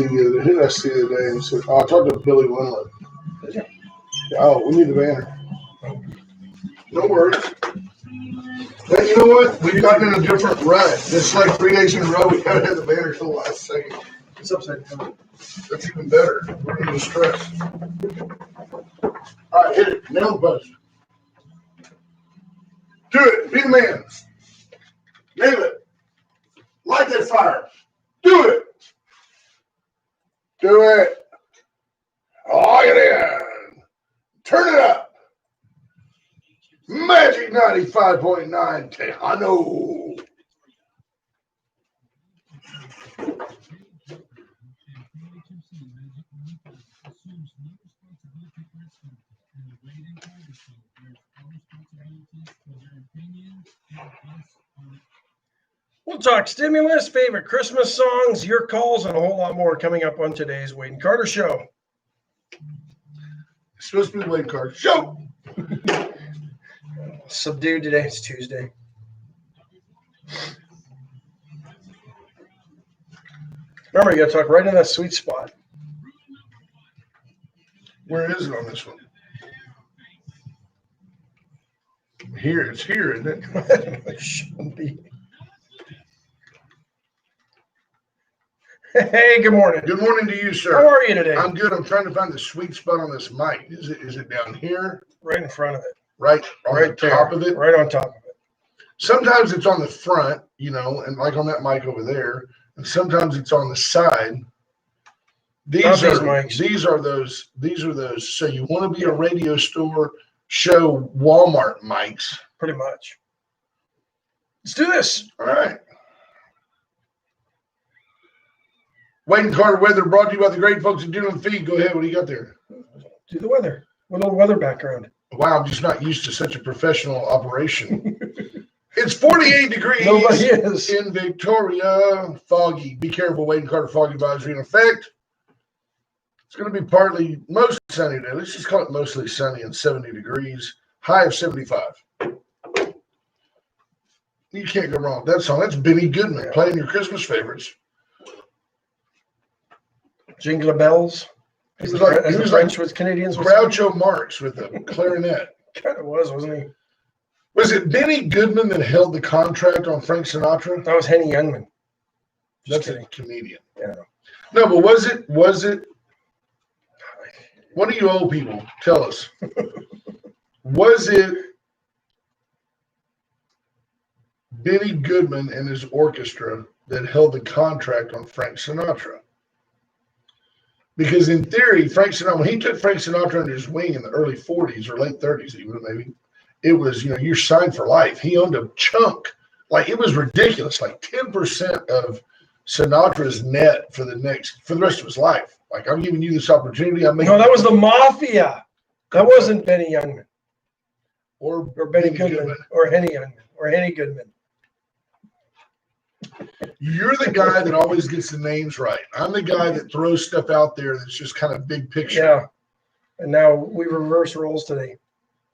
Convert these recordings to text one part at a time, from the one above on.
Who did I see the other day? And said, I talked to Billy Winlet. Oh, we need the banner. No worries. Hey, you know what? We've gotten in a different rut. It's like 3 days in a row. We haven't had the banner till the last second. It's upside down. That's even better. We're going to stress. All right, hit it. Nail the post. Do it. Be the man. Nail it. Light that fire. Do it. Do it. Lock it in. Turn it up. Magic 95.9 Tejano. We'll talk stimulus, favorite Christmas songs, your calls, and a whole lot more coming up on today's Wade and Carter Show. It's supposed to be the Wade Carter Show. Subdued today. It's Tuesday. Remember, you got to talk right in that sweet spot. Where is it on this one? Here, it's here, isn't it? It shouldn't be. Hey, good morning. Good morning to you, sir. How are you today? I'm good. I'm trying to find the sweet spot on this mic. Is it down here? Right in front of it. Right on Right the top of it? Right on top of it. Sometimes it's on the front, and like on that mic over there, and sometimes it's on the side. These are those. So you want to be a radio store show Walmart mics. Pretty much. Let's do this. All right. Wade and Carter weather brought to you by the great folks at Dune Feed. Go ahead. What do you got there? Do the weather. A little weather background. Wow, I'm just not used to such a professional operation. It's 48 degrees Nobody is. in Victoria. Foggy. Be careful. Wade and Carter fog advisory in effect. It's going to be partly mostly sunny today. Let's just call it mostly sunny and 70 degrees. High of 75. You can't go wrong with that song. That's Benny Goodman playing your Christmas favorites. Jingle bells. He was like French with Canadians. Groucho Marx with a clarinet. Kind of was, wasn't he? Was it Benny Goodman that held the contract on Frank Sinatra? That was Henny Youngman. That's a comedian. Yeah. No, but was it? What do you old people tell us? Was it Benny Goodman and his orchestra that held the contract on Frank Sinatra? Because in theory, Frank Sinatra, when he took Frank Sinatra under his wing in the early 40s or late 30s, even maybe, it was, you're signed for life. He owned a chunk. Like, it was ridiculous. Like 10% of Sinatra's net for the rest of his life. Like, I'm giving you this opportunity. No, that was the Mafia. That wasn't Benny Youngman. Or Benny Goodman. Or Henny Youngman. Or Henny Goodman. You're the guy that always gets the names right. I'm the guy that throws stuff out there that's just kind of big picture. Yeah. And now we reverse roles today.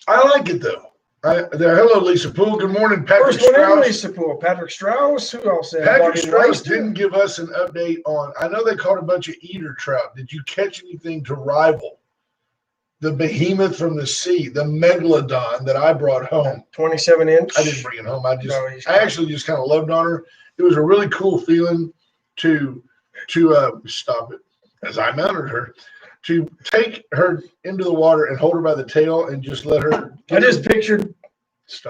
I like it, though. Hello, Lisa Poole. Good morning, Patrick Strauss. First one in Lisa Poole. Patrick Strauss. Who else? Patrick Strauss didn't give us an update on. I know they caught a bunch of eater trout. Did you catch anything to rival the behemoth from the sea, the megalodon that I brought home? 27-inch. I didn't bring it home. I actually just kind of loved on her. It was a really cool feeling to stop it as I mounted her, to take her into the water and hold her by the tail and just let her. I just pictured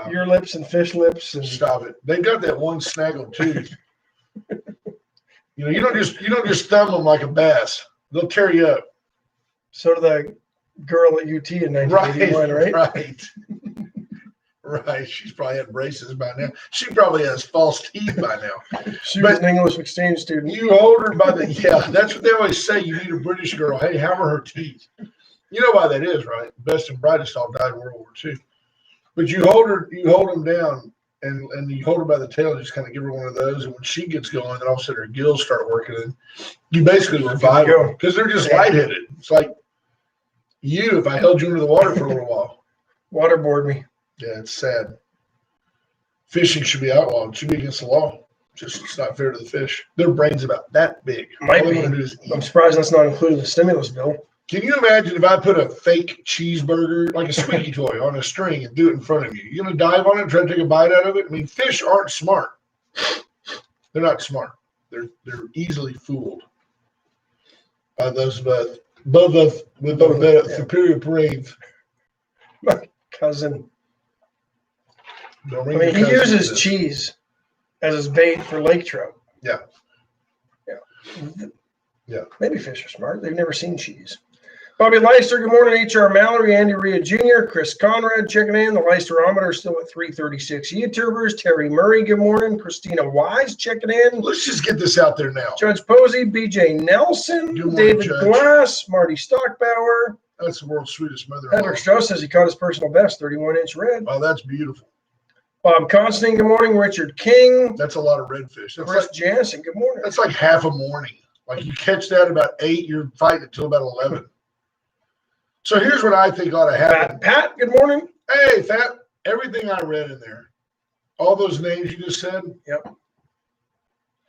your lips and fish lips and stop it. They got that one snaggled tooth. You don't just thumb them like a bass. They'll tear you up. So did the girl at UT in 1981, right? Right. Right. She's probably had braces by now. She probably has false teeth by now. She was an English exchange student. You hold her by the that's what they always say. You need a British girl. Hey, how are her teeth? You know why that is, right? Best and brightest all died in World War II. But you hold them down and you hold her by the tail and just kind of give her one of those. And when she gets going, then all of a sudden her gills start working and you basically revive them because they're just lightheaded. It's like if I held you under the water for a little while. Waterboard me. Yeah, it's sad. Fishing should be outlawed. It should be against the law. Just it's not fair to the fish. Their brain's about that big. Might All they be. want to do is I'm eat. surprised that's not included in the stimulus bill. Can you imagine if I put a fake cheeseburger, like a squeaky toy, on a string and do it in front of you? You gonna dive on it and try to take a bite out of it? I mean, fish aren't smart. They're not smart. They're easily fooled by those with superior brains. My cousin. Don't I ring mean, your he cousin uses with this. cheese as his bait for lake trout. Yeah. Yeah. Yeah. Maybe fish are smart. They've never seen cheese. Bobby Leister, good morning. H.R. Mallory, Andy Rhea Jr., Chris Conrad checking in. The Leisterometer still at 336 YouTubers. Terry Murray, good morning. Christina Wise checking in. Let's just get this out there now. Judge Posey, BJ Nelson, Good morning, David Judge. Glass, Marty Stockbauer. That's the world's sweetest mother-in-law. Hedrick Strauss says he caught his personal best, 31-inch red. Oh, that's beautiful. Bob Constantine, good morning. Richard King. That's a lot of redfish. Chris Jansen, good morning. That's like half a morning. Like you catch that about 8, you're fighting until about 11. So here's what I think ought to happen. Pat, good morning. Hey, Fat, everything I read in there, all those names you just said, Yep.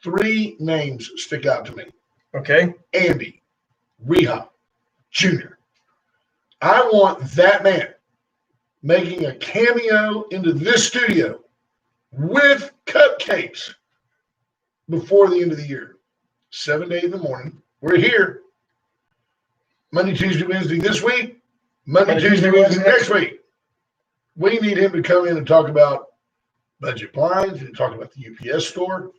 3 names stick out to me. Okay. Andy Rehab Jr. I want that man making a cameo into this studio with cupcakes before the end of the year. 7 to 8 in the morning. We're here. Monday, Tuesday, Wednesday this week. Monday, Tuesday, Wednesday next week. We need him to come in and talk about budget blinds and talk about the UPS store.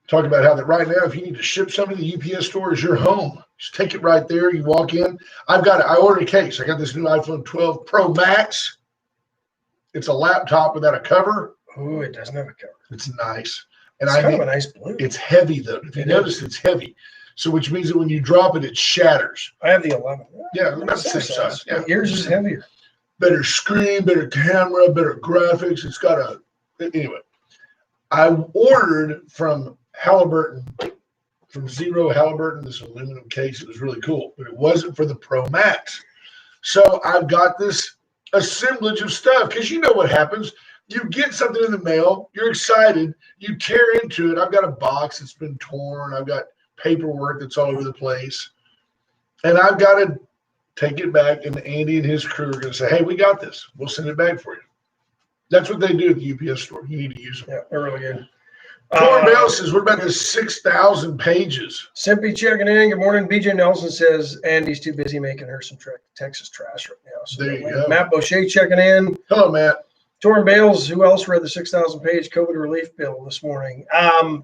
Talk about how that right now, if you need to ship something, the UPS store is your home. Just take it right there. You walk in. I ordered a case. I got this new iPhone 12 Pro Max. It's a laptop without a cover. Ooh, it doesn't have a cover. It's nice. And It's kind of a nice blue. it's heavy though. If you notice, it's heavy. So which means that when you drop it, it shatters. I have the 11. Yeah, about the same size. Yeah. Yours is heavier. Better screen, better camera, better graphics. It's got anyway. I ordered from Halliburton, from Zero Halliburton, this aluminum case. It was really cool, but it wasn't for the Pro Max. So I've got this assemblage of stuff because you know what happens. You get something in the mail, you're excited, you tear into it. I've got a box that's been torn. I've got paperwork that's all over the place. And I've got to take it back, and Andy and his crew are going to say, hey, we got this. We'll send it back for you. That's what they do at the UPS store. You need to use them. Yeah, they're really good. Corn Bell says, what about the 6,000 pages? Simply checking in. Good morning. BJ Nelson says Andy's too busy making her some Texas trash right now. So There you go. Matt Boucher checking in. Hello, Matt. Torrin Bales, who else read the 6,000-page COVID relief bill this morning?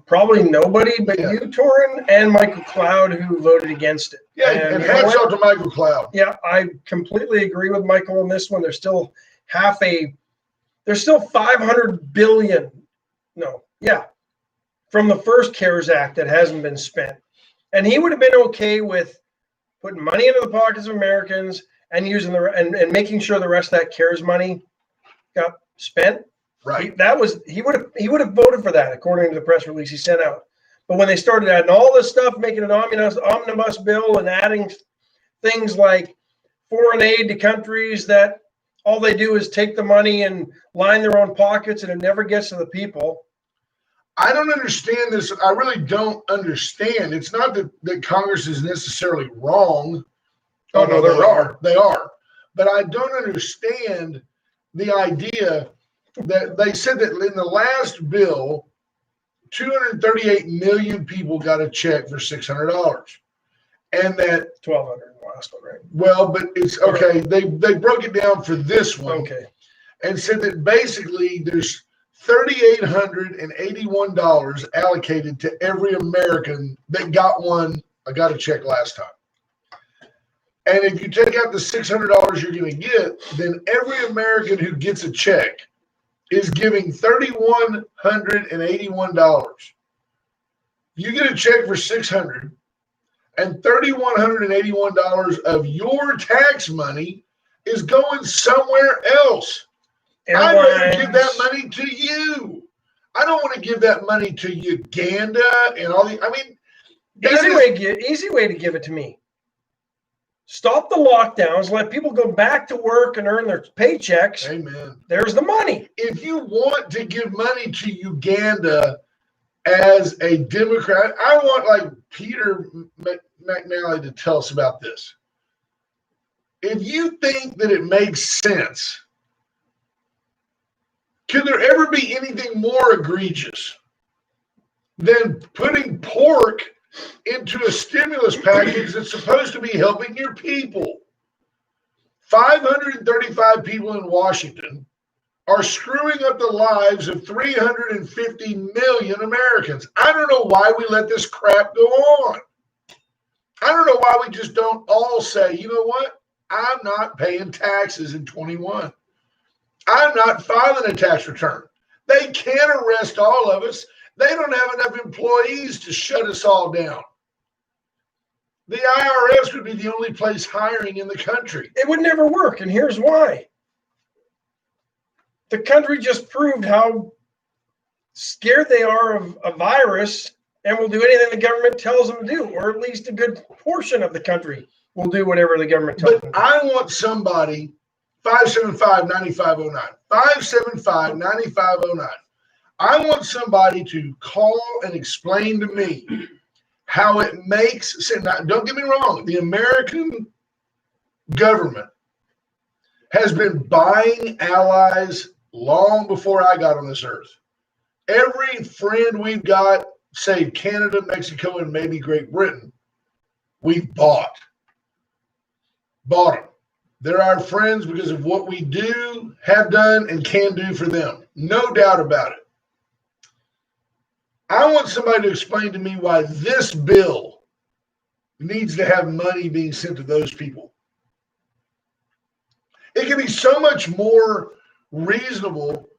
Probably nobody but you, Torrin, and Michael Cloud, who voted against it. Yeah, and hats off to Michael Cloud. Yeah, I completely agree with Michael on this one. There's still there's still 500 billion. No, yeah, from the first CARES Act that hasn't been spent. And he would have been okay with putting money into the pockets of Americans and using and making sure the rest of that CARES money got spent. Right. He would have voted for that according to the press release he sent out. But when they started adding all this stuff, making an omnibus bill and adding things like foreign aid to countries that all they do is take the money and line their own pockets and it never gets to the people. I don't understand this. I really don't understand. It's not that Congress is necessarily wrong. Oh, no, they're wrong. They are. But I don't understand the idea that they said that in the last bill, 238 million people got a check for $600, and that 1,200 in the last one, right? well, but it's okay. They broke it down for this one, Okay, and said that basically there's $3,881 allocated to every American that got a check last time. And if you take out the $600 you're going to get, then every American who gets a check is giving $3,181. You get a check for $600, and $3,181 of your tax money is going somewhere else. I'd rather give that money to you. I don't want to give that money to Uganda and all the. I mean, easy way to give it to me. Stop the lockdowns, let people go back to work and earn their paychecks. Amen. There's the money. If you want to give money to Uganda as a Democrat, I want like Peter McNally to tell us about this. If you think that it makes sense, can there ever be anything more egregious than putting pork into a stimulus package that's supposed to be helping your people? 535 people in Washington are screwing up the lives of 350 million Americans. I don't know why we let this crap go on. I don't know why we just don't all say, you know what? I'm not paying taxes in 21. I'm not filing a tax return. They can't arrest all of us. They don't have enough employees to shut us all down. The IRS would be the only place hiring in the country. It would never work, and here's why. The country just proved how scared they are of a virus and will do anything the government tells them to do, or at least a good portion of the country will do whatever the government tells them to do. I want somebody, 575-9509, 575-9509. I want somebody to call and explain to me how it makes sense. Now, don't get me wrong, the American government has been buying allies long before I got on this earth. Every friend we've got, save Canada, Mexico, and maybe Great Britain, we've bought them. They're our friends because of what we do, have done, and can do for them. No doubt about it. I want somebody to explain to me why this bill needs to have money being sent to those people. It can be so much more reasonable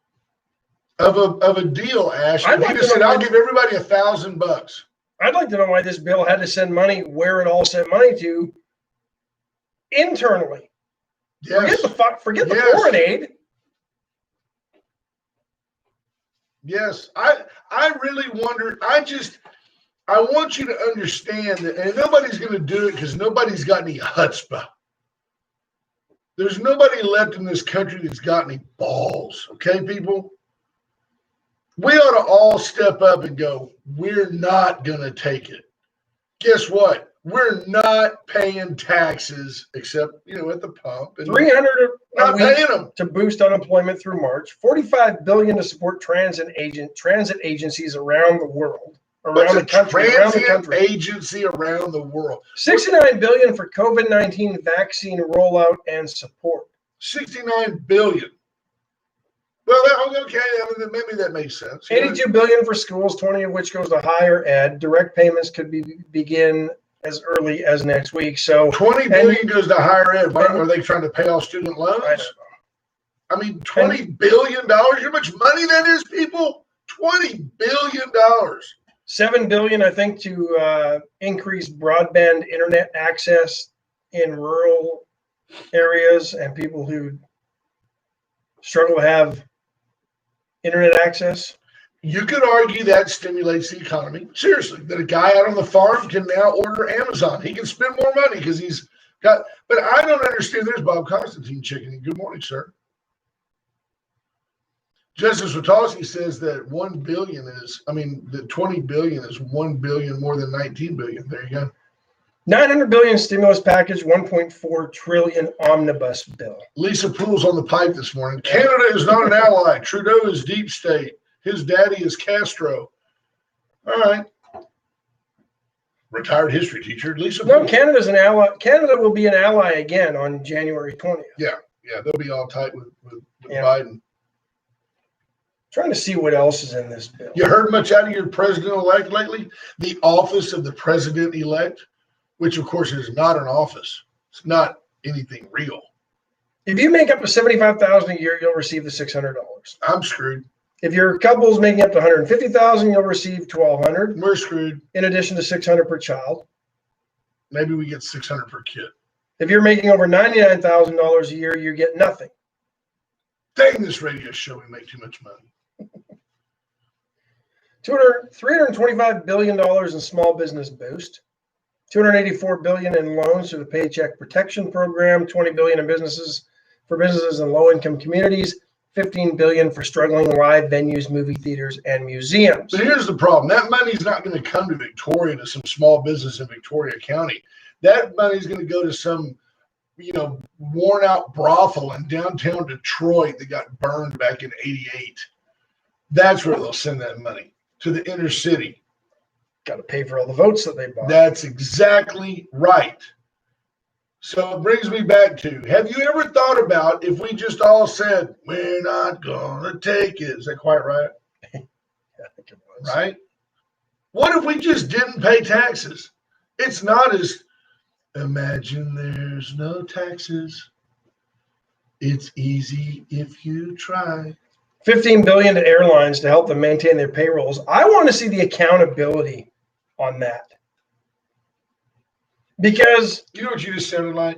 of a deal, Ash. If he just said, I'll give everybody $1,000. I'd like to know why this bill had to send money where it all sent money to internally. Yes. Forget the foreign aid. Yes. I really wonder. I want you to understand that, and nobody's going to do it because nobody's got any chutzpah. There's nobody left in this country that's got any balls. Okay, people? We ought to all step up and go, we're not going to take it. Guess what? We're not paying taxes except, at the pump. And $300 not paying them to boost unemployment through March. $45 billion to support transit agencies around the world. Around the country. Agency around the world. $69 billion for COVID-19 vaccine rollout and support. $69 billion. Well, okay, maybe that makes sense. $82 billion for schools, 20 of which goes to higher ed. Direct payments could begin as early as next week. So $20 billion goes to higher ed. Are they trying to pay off student loans? I don't know. I mean, $20 billion. You know how much money that is, people? $20 billion. $7 billion, I think, to increase broadband internet access in rural areas and people who struggle to have internet access. You could argue that stimulates the economy. Seriously, that a guy out on the farm can now order Amazon. He can spend more money because he's got. But I don't understand. There's Bob Constantine checking. Good morning, sir. Justice Witowski says that that 20 billion is 1 billion more than 19 billion. There you go. $900 billion stimulus package, $1.4 trillion omnibus bill. Lisa Poole's on the pipe this morning. Canada is not an ally. Trudeau is deep state. His daddy is Castro. All right. Retired history teacher, Lisa Poole. No, Canada's an ally. Canada will be an ally again on January 20th. Yeah, they'll be all tight with Biden. Trying to see what else is in this bill. You heard much out of your president-elect lately? The office of the president-elect, which of course is not an office. It's not anything real. If you make up to $75,000 a year, you'll receive the $600. I'm screwed. If your couple's making up to $150,000, you'll receive $1,200. We're screwed. In addition to $600 per child. Maybe we get $600 per kid. If you're making over $99,000 a year, you get nothing. Dang this radio show, we make too much money. $325 billion in small business boost, $284 billion in loans through the Paycheck Protection Program, $20 billion in businesses in low-income communities, $15 billion for struggling live venues, movie theaters, and museums. But here's the problem. That money's not going to come to Victoria, to some small business in Victoria County. That money's going to go to some, worn out brothel in downtown Detroit that got burned back in '88. That's where they'll send that money, to the inner city. Got to pay for all the votes that they bought. That's exactly right. So it brings me back to, have you ever thought about if we just all said, we're not going to take it? Is that quite right? Yeah, I think it was. Right? What if we just didn't pay taxes? It's not as, imagine there's no taxes. It's easy if you try. $15 billion to airlines to help them maintain their payrolls. I want to see the accountability on that. Because you know what you just sounded like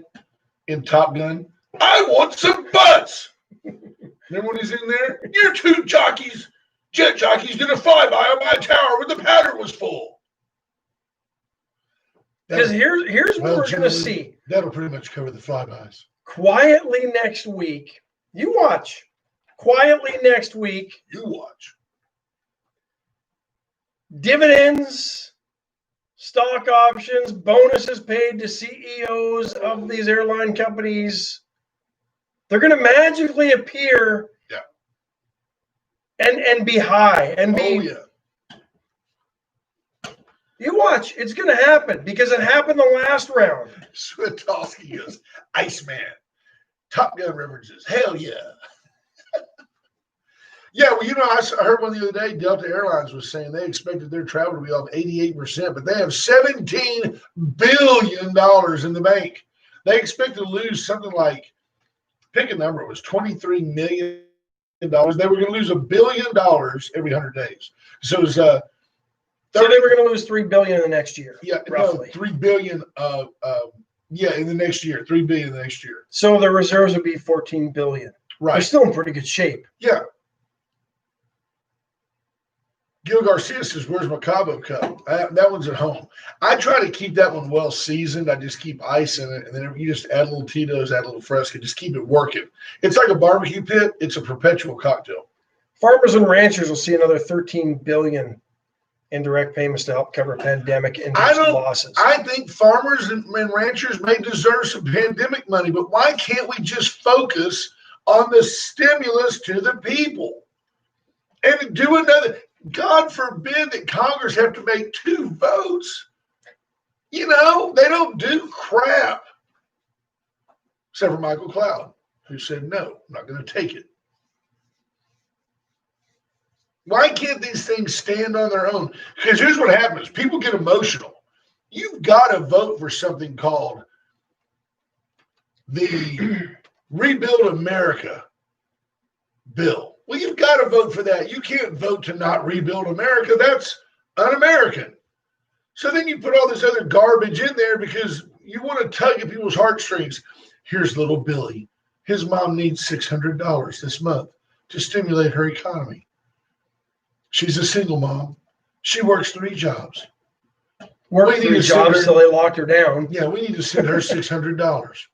in Top Gun? I want some butts. Remember when he's in there? You're two jockeys, jet jockeys, did a flyby on my tower when the powder was full. Because here's what we're going to see. That'll pretty much cover the flybys. Quietly next week, you watch. Quietly next week, you watch. Dividends, stock options, bonuses paid to CEOs of these airline companies, they're going to magically appear and be high and be. Oh, yeah. You watch. It's going to happen because it happened the last round. Switowski goes, Iceman. Top Gun references. Hell yeah. Yeah, well, I heard one the other day, Delta Airlines was saying they expected their travel to be off 88%, but they have $17 billion in the bank. They expect to lose something like, pick a number, it was $23 million. They were going to lose $1 billion every 100 days. So it was so they were going to lose $3 billion in the next year. Yeah, roughly. No, $3 billion. In the next year, $3 billion in the next year. So their reserves would be $14 billion. Right. They're still in pretty good shape. Yeah. Gil Garcia says, where's my Cabo Cup? That one's at home. I try to keep that one well seasoned. I just keep ice in it, and then you just add a little Tito's, add a little Fresca, just keep it working. It's like a barbecue pit. It's a perpetual cocktail. Farmers and ranchers will see another $13 billion in direct payments to help cover pandemic-induced losses. I think farmers and ranchers may deserve some pandemic money, but why can't we just focus on the stimulus to the people and do another? God forbid that Congress have to make 2 votes. They don't do crap. Except for Michael Cloud, who said, no, I'm not going to take it. Why can't these things stand on their own? Because here's what happens. People get emotional. You've got to vote for something called the Rebuild America bill. Well, you've got to vote for that. You can't vote to not rebuild America. That's un-American. So then you put all this other garbage in there because you want to tug at people's heartstrings. Here's little Billy. His mom needs $600 this month to stimulate her economy. She's a single mom. She works 3 jobs. Worked 3 jobs till they locked her down. Yeah, we need to send her $600.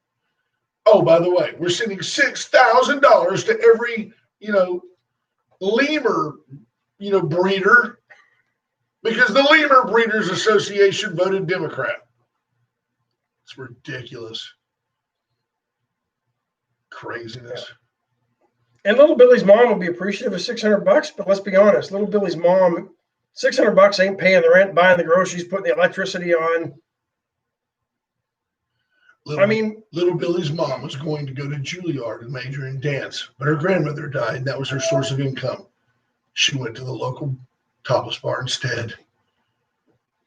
Oh, by the way, we're sending $6,000 to every lemur, breeder, because the Lemur Breeders Association voted Democrat. It's ridiculous. Craziness. And little Billy's mom will be appreciative of $600, but let's be honest, little Billy's mom, $600 ain't paying the rent, buying the groceries, putting the electricity on. Little Billy's mom was going to go to Juilliard and major in dance, but her grandmother died, and that was her source of income. She went to the local tapas bar instead.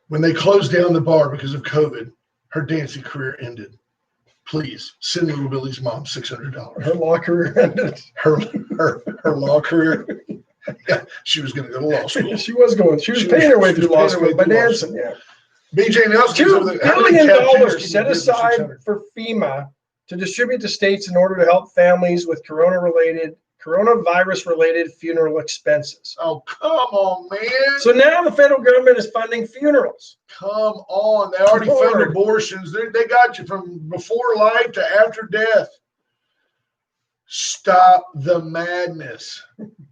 When they closed down the bar because of COVID, her dancing career ended. Please send little Billy's mom $600. Her law career ended. Her law career. Yeah, she was going to go to law school. She was paying her way through law school by dancing. Yeah. BJ Nelson. $2 billion set aside for FEMA to distribute to states in order to help families with coronavirus-related funeral expenses. Oh, come on, man. So now the federal government is funding funerals. Come on. They already fund abortions. They got you from before life to after death. Stop the madness.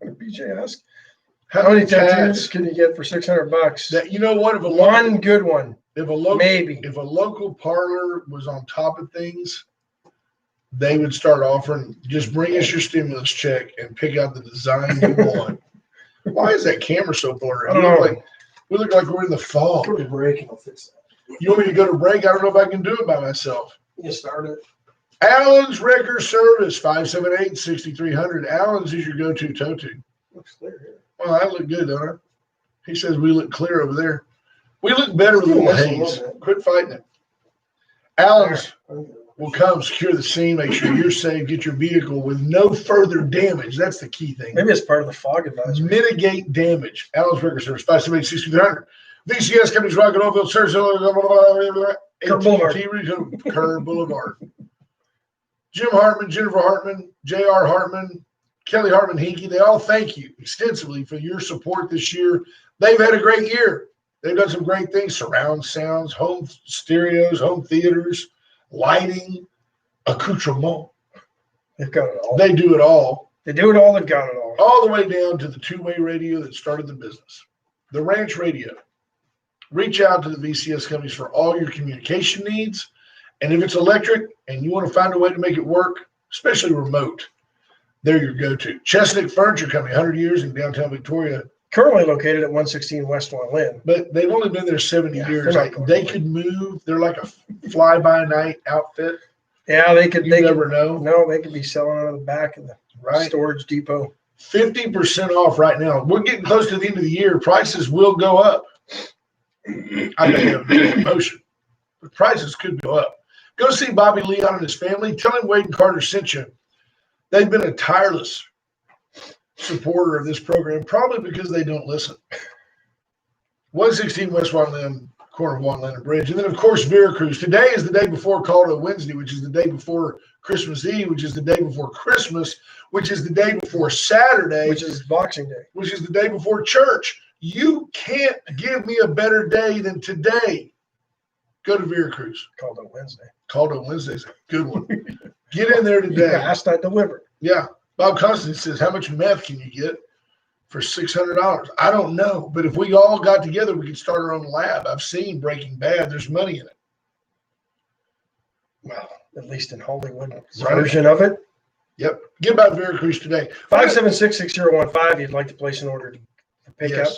BJ asked, how many tattoos can you get for $600? That, you know what? If One good one. If a local, maybe. If a local parlor was on top of things, they would start offering, just bring us your stimulus check and pick out the design you want. Why is that camera so blurry? I don't know. We look like we're in the fog. Go to break and I'll fix that. You want me to go to break? I don't know if I can do it by myself. You start it. Allen's Wrecker Service, 578-6300. Allen's is your go-to tow tube. Looks clear here. Well, I look good, don't I? He says we look clear over there. We look better with a little haze. Quit fighting it. Allen's will come, secure the scene, make sure you're safe, get your vehicle with no further damage. That's the key thing. Maybe it's part of the fog advisory. Mitigate damage. Allen's Wrecker Service, 578-6300. VCS Companies, Rocket Oilfield Service, Kerr Boulevard. Jim Hartman, Jennifer Hartman, J.R. Hartman, Kelly Hartman Hinkie, they all thank you extensively for your support this year. They've had a great year. They've done some great things, surround sounds, home stereos, home theaters, lighting, accoutrement. They've got it all. They do it all. They do it all. They've got it all. All the way down to the two-way radio that started the business, the Ranch Radio. Reach out to the VCS companies for all your communication needs. And if it's electric and you want to find a way to make it work, especially remote, they're your go-to. Chestnut Furniture Company, 100 years in downtown Victoria. Currently located at 116 West One Lynn. But they've only been there 70 years. They could move. They're like a fly-by-night outfit. Yeah, they could. You never know. No, they could be selling out of the back of the storage depot. 50% off right now. We're getting close to the end of the year. Prices will go up. I may have a promotion, but prices could go up. Go see Bobby Leon and his family. Tell him Wade and Carter sent you. They've been a tireless supporter of this program, probably because they don't listen. 116 West One Lynn, corner of One Lynn Bridge. And then, of course, Veracruz. Today is the day before Call to Wednesday, which is the day before Christmas Eve, which is the day before Christmas, which is the day before Saturday. Which is Boxing Day. Which is the day before church. You can't give me a better day than today. Go to Veracruz. Call to Wednesday. Call to Wednesday is a good one. Get in there today. Asked, I delivered. Yeah. Bob Constantine says, how much meth can you get for $600? I don't know. But if we all got together, we could start our own lab. I've seen Breaking Bad. There's money in it. Well, at least in Hollywood version of it. Yep. Get about Veracruz today. 576-6015. You'd like to place an order to pick up?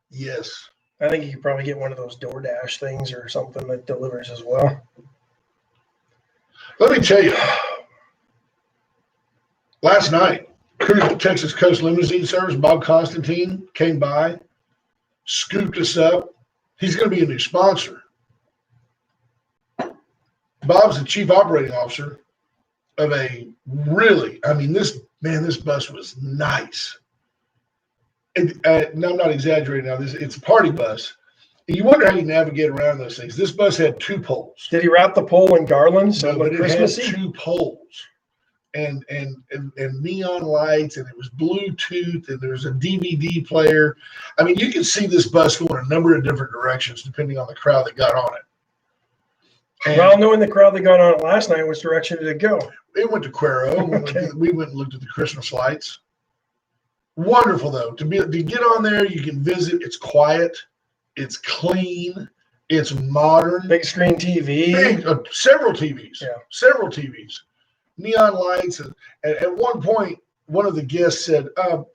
Yes. I think you could probably get one of those DoorDash things or something that delivers as well. Let me tell you, last night, Texas Coast Limousine Service, Bob Constantine came by, scooped us up. He's going to be a new sponsor. Bob's the chief operating officer of a really, this bus was nice. No, I'm not exaggerating now. It's a party bus. You wonder how you navigate around those things. This bus had 2 poles. Did he wrap the pole in garlands? No, but it had 2 poles and neon lights, and it was Bluetooth, and there's a DVD player. You can see this bus going a number of different directions depending on the crowd that got on it. And well, knowing the crowd that got on it last night, which direction did it go? It went to Cuero. Okay. We went and looked at the Christmas lights. Wonderful, though. To get on there, you can visit. It's quiet. It's clean. It's modern. Big screen TV. Several TVs. Yeah. Several TVs. Neon lights. And at one point, one of the guests said,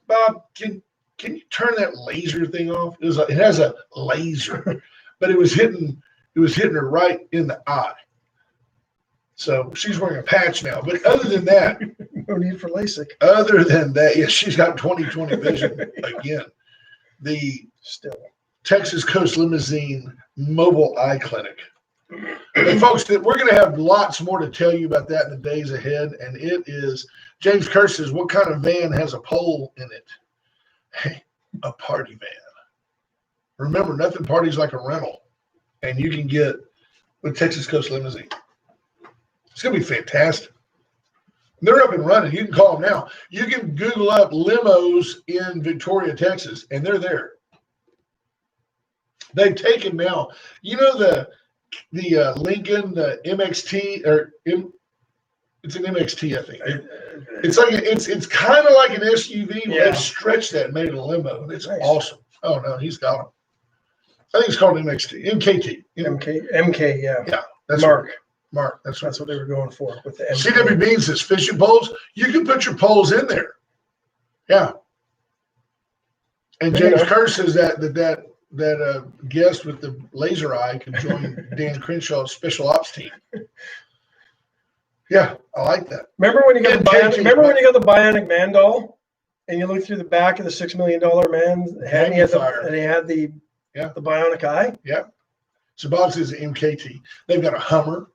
Bob, can you turn that laser thing off? It has a laser. But it was hitting her right in the eye. So she's wearing a patch now. But other than that, no need for LASIK. Other than that, yes, she's got 20/20 vision again. The Texas Coast Limousine Mobile Eye Clinic. And folks, we're going to have lots more to tell you about that in the days ahead. And it is, James Kerr says, what kind of van has a pole in it? Hey, a party van. Remember, nothing parties like a rental. And you can get with Texas Coast Limousine. It's going to be fantastic. They're up and running. You can call them now. You can Google up limos in Victoria, Texas, and they're there. They've taken now, the Lincoln, the MXT, or It's an MXT, I think. It's kind of like an SUV. But they've stretched that and made it a limo, and it's awesome. Oh no, he's got them. I think it's called MXT, MKT. MK, yeah. Yeah, that's Mark. That's what they were going for with the MK. CW Bean says fishing poles. You can put your poles in there. Yeah. And James Kerr says that guest with the laser eye could join Dan Crenshaw's special ops team. Yeah, I like that. Remember when you got the Bionic Man doll, and you look through the back of the $6 million man, and he had the bionic eye? Yeah. So Bob says MKT. They've got a Hummer.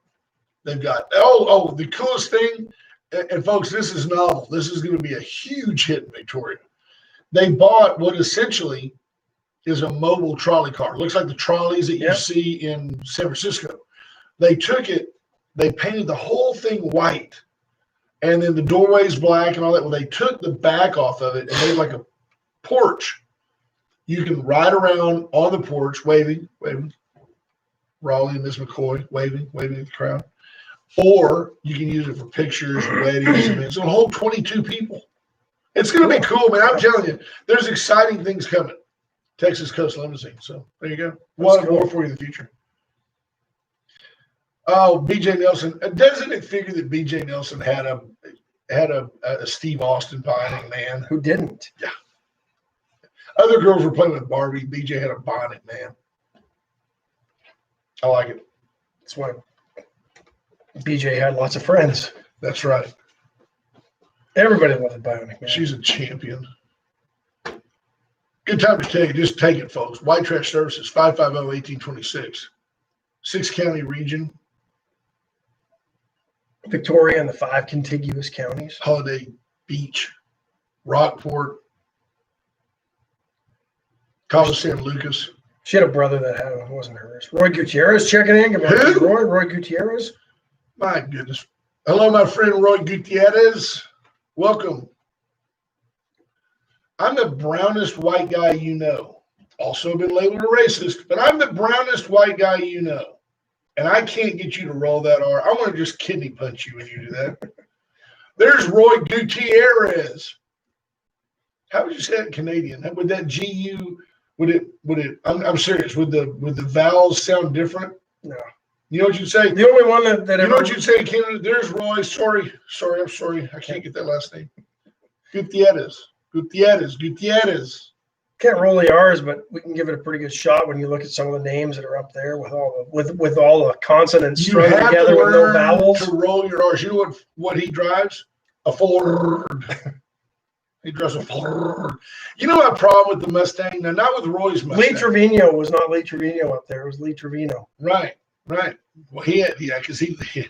They've got the coolest thing, and folks, this is novel. This is going to be a huge hit in Victoria. They bought what essentially is a mobile trolley car. It looks like the trolleys that you see in San Francisco. They took it, they painted the whole thing white, and then the doorway's black and all that. Well, they took the back off of it and made like a porch. You can ride around on the porch, waving. Raleigh and Miss McCoy waving at the crowd. Or you can use it for pictures, weddings. I mean, it's going to hold 22 people. It's going to be cool, man. I'm telling you, there's exciting things coming. Texas Coast Limousine. So there you go. We'll have more for you in the future. Oh, BJ Nelson. Doesn't it figure that BJ Nelson had a Steve Austin Bionic Man? Who didn't? Yeah. Other girls were playing with Barbie. BJ had a Bionic Man. I like it. That's why BJ had lots of friends. That's right. Everybody loved Bionic Man. She's a champion. Good time to take it. Just take it, folks. White Trash Services, 550-1826. 6-county region. Victoria and the 5 contiguous counties. Holiday Beach. Rockport. Cabo San Lucas. She had a brother that had it. Wasn't hers. Roy Gutierrez checking in. Good morning, Roy Gutierrez. My goodness. Hello, my friend Roy Gutierrez. Welcome. I'm the brownest white guy you know. Also been labeled a racist, but I'm the brownest white guy you know. And I can't get you to roll that R. I want to just kidney punch you when you do that. There's Roy Gutierrez. How would you say that in Canadian? Would that GU, would it, I'm serious, would the vowels sound different? No. You know what you'd say? The only one that you know what you'd say in Canada? There's Roy. Sorry. I'm sorry. I can't get that last name. Gutierrez. Can't roll the R's, but we can give it a pretty good shot when you look at some of the names that are up there with all the consonants strung together with no vowels. To roll your R's. You know what he drives? A Ford. He drives a Ford. You know my problem with the Mustang? Now, not with Roy's Mustang. Lee Trevino was not Lee Trevino up there. It was Lee Trevino. Right. Well, because he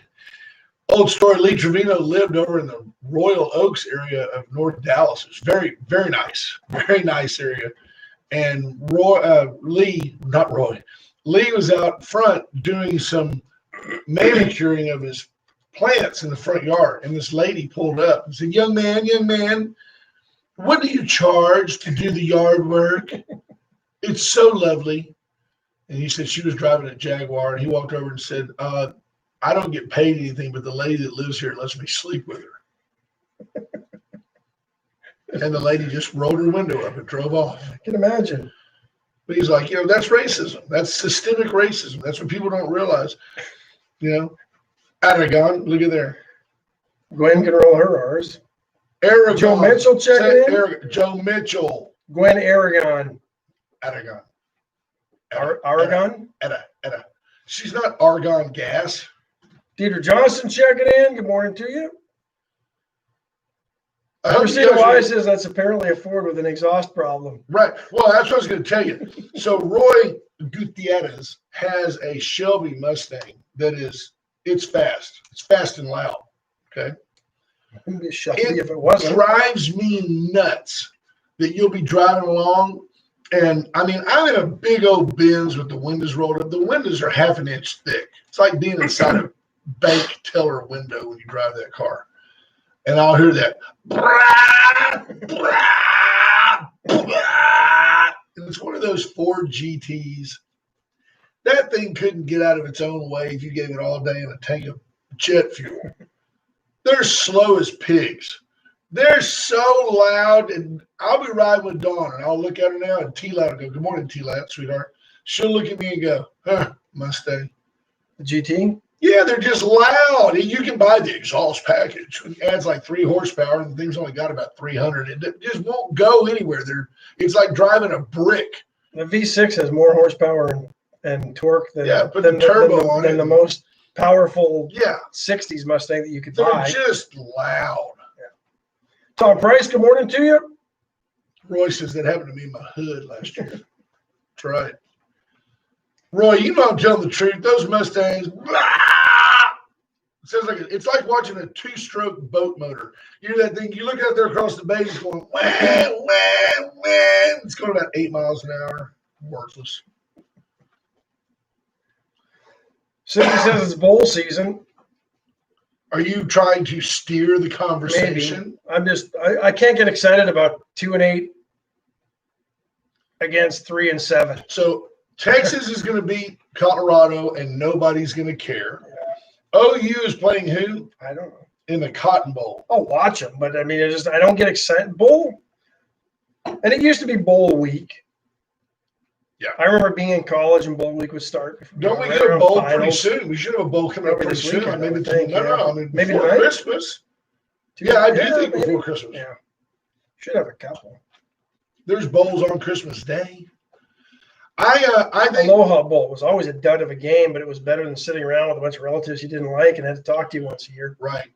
old story. Lee Trevino lived over in the Royal Oaks area of North Dallas. It's very, very nice area. And Lee was out front doing some manicuring of his plants in the front yard. And this lady pulled up and said, young man, what do you charge to do the yard work? It's so lovely. And he said she was driving a Jaguar, and he walked over and said, I don't get paid anything, but the lady that lives here lets me sleep with her. And the lady just rolled her window up and drove off. I can imagine. But he's like, that's racism. That's systemic racism. That's what people don't realize. Aragon, look at there. Gwen can roll her R's. Aragon. Joe Mitchell checking in. Joe Mitchell. Gwen Aragon. Aragon. Aragon? Etta. She's not argon gas. Dieter Johnson checking in. Good morning to you. Christina Wise says that's apparently a Ford with an exhaust problem. Right. Well, that's what I was going to tell you. So Roy Gutierrez has a Shelby Mustang it's fast. It's fast and loud. Okay. I'd be shocked if it wasn't. It drives me nuts that you'll be driving along. And I mean, I'm in a big old Benz with the windows rolled up. The windows are half an inch thick. It's like being inside a bank teller window when you drive that car. And I'll hear that. And it's one of those Ford GTs. That thing couldn't get out of its own way if you gave it all day in a tank of jet fuel. They're slow as pigs. They're so loud, and I'll be riding with Dawn, and I'll look at her now, and T-Loud will go, "Good morning, T-Loud, sweetheart." She'll look at me and go, "Huh, Mustang." The GT? Yeah, they're just loud. You can buy the exhaust package. It adds like 3 horsepower, and the thing's only got about 300. It just won't go anywhere. It's like driving a brick. The V6 has more horsepower and torque than, Put the turbo on it. Than the most powerful 60s Mustang that you could They're buy. just loud. Tom Price, good morning to you. Roy says that happened to me in my hood last year. That's right. Roy, you know I'm telling the truth. Those Mustangs, it's like watching a 2-stroke boat motor. You hear that thing? You look out there across the bay, it's going, wah, wah, wah. It's going about 8 miles an hour. Worthless. Cindy says it's bowl season. Are you trying to steer the conversation? Maybe. I can't get excited about 2-8 against 3-7. So Texas is going to beat Colorado, and nobody's going to care. OU is playing who? I don't know. In the Cotton Bowl. I'll watch them, but I mean, I don't get excited. Bowl, and it used to be bowl week. Yeah, I remember being in college and bowl week would start. Don't we get a bowl pretty soon? We should have a bowl coming up pretty soon. Maybe before Christmas. Yeah, I do think before Christmas. Yeah, should have a couple. There's bowls on Christmas Day. I think Aloha Bowl was always a dud of a game, but it was better than sitting around with a bunch of relatives you didn't like and had to talk to you once a year. Right.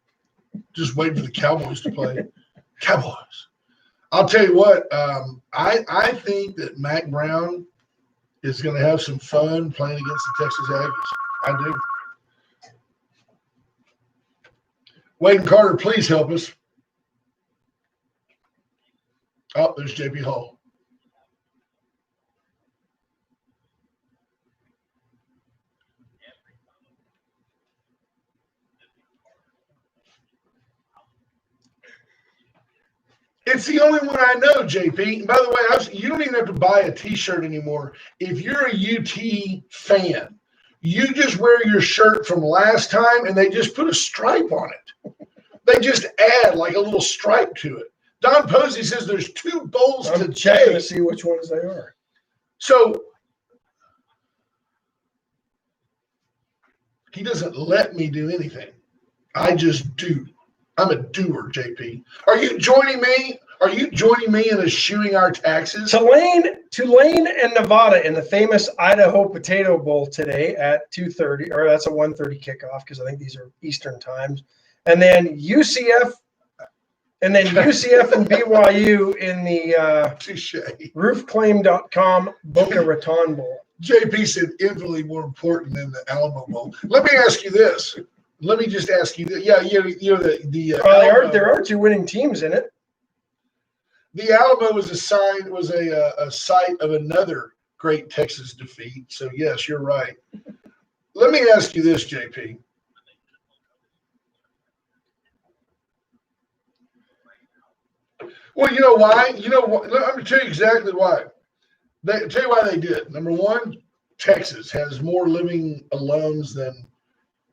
Just waiting for the Cowboys to play. Cowboys. I'll tell you what. I think that Mac Brown is going to have some fun playing against the Texas Aggies. I do. Wade and Carter, please help us. Oh, there's JP Hall. It's the only one I know, JP. And by the way, you don't even have to buy a T-shirt anymore. If you're a UT fan, you just wear your shirt from last time, and they just put a stripe on it. They just add like a little stripe to it. Don Posey says there's 2 bowls today. I'm checking to see which ones they are. So he doesn't let me do anything. I just do. I'm a doer, JP. Are you joining me? Are you joining me in eschewing our taxes? Tulane and Nevada in the famous Idaho Potato Bowl today at 2:30, or that's a 1:30 kickoff because I think these are Eastern times. And then UCF and BYU in the roofclaim.com Boca Raton Bowl. JP said infinitely more important than the Alamo Bowl. Let me ask you this. Let me just ask you that. Yeah, there are 2 winning teams in it. The Alamo was a site of another great Texas defeat. So yes, you're right. Let me ask you this, JP. Well, you know why? You know what? Let me tell you exactly why. Tell you why they did. Number one, Texas has more living alums than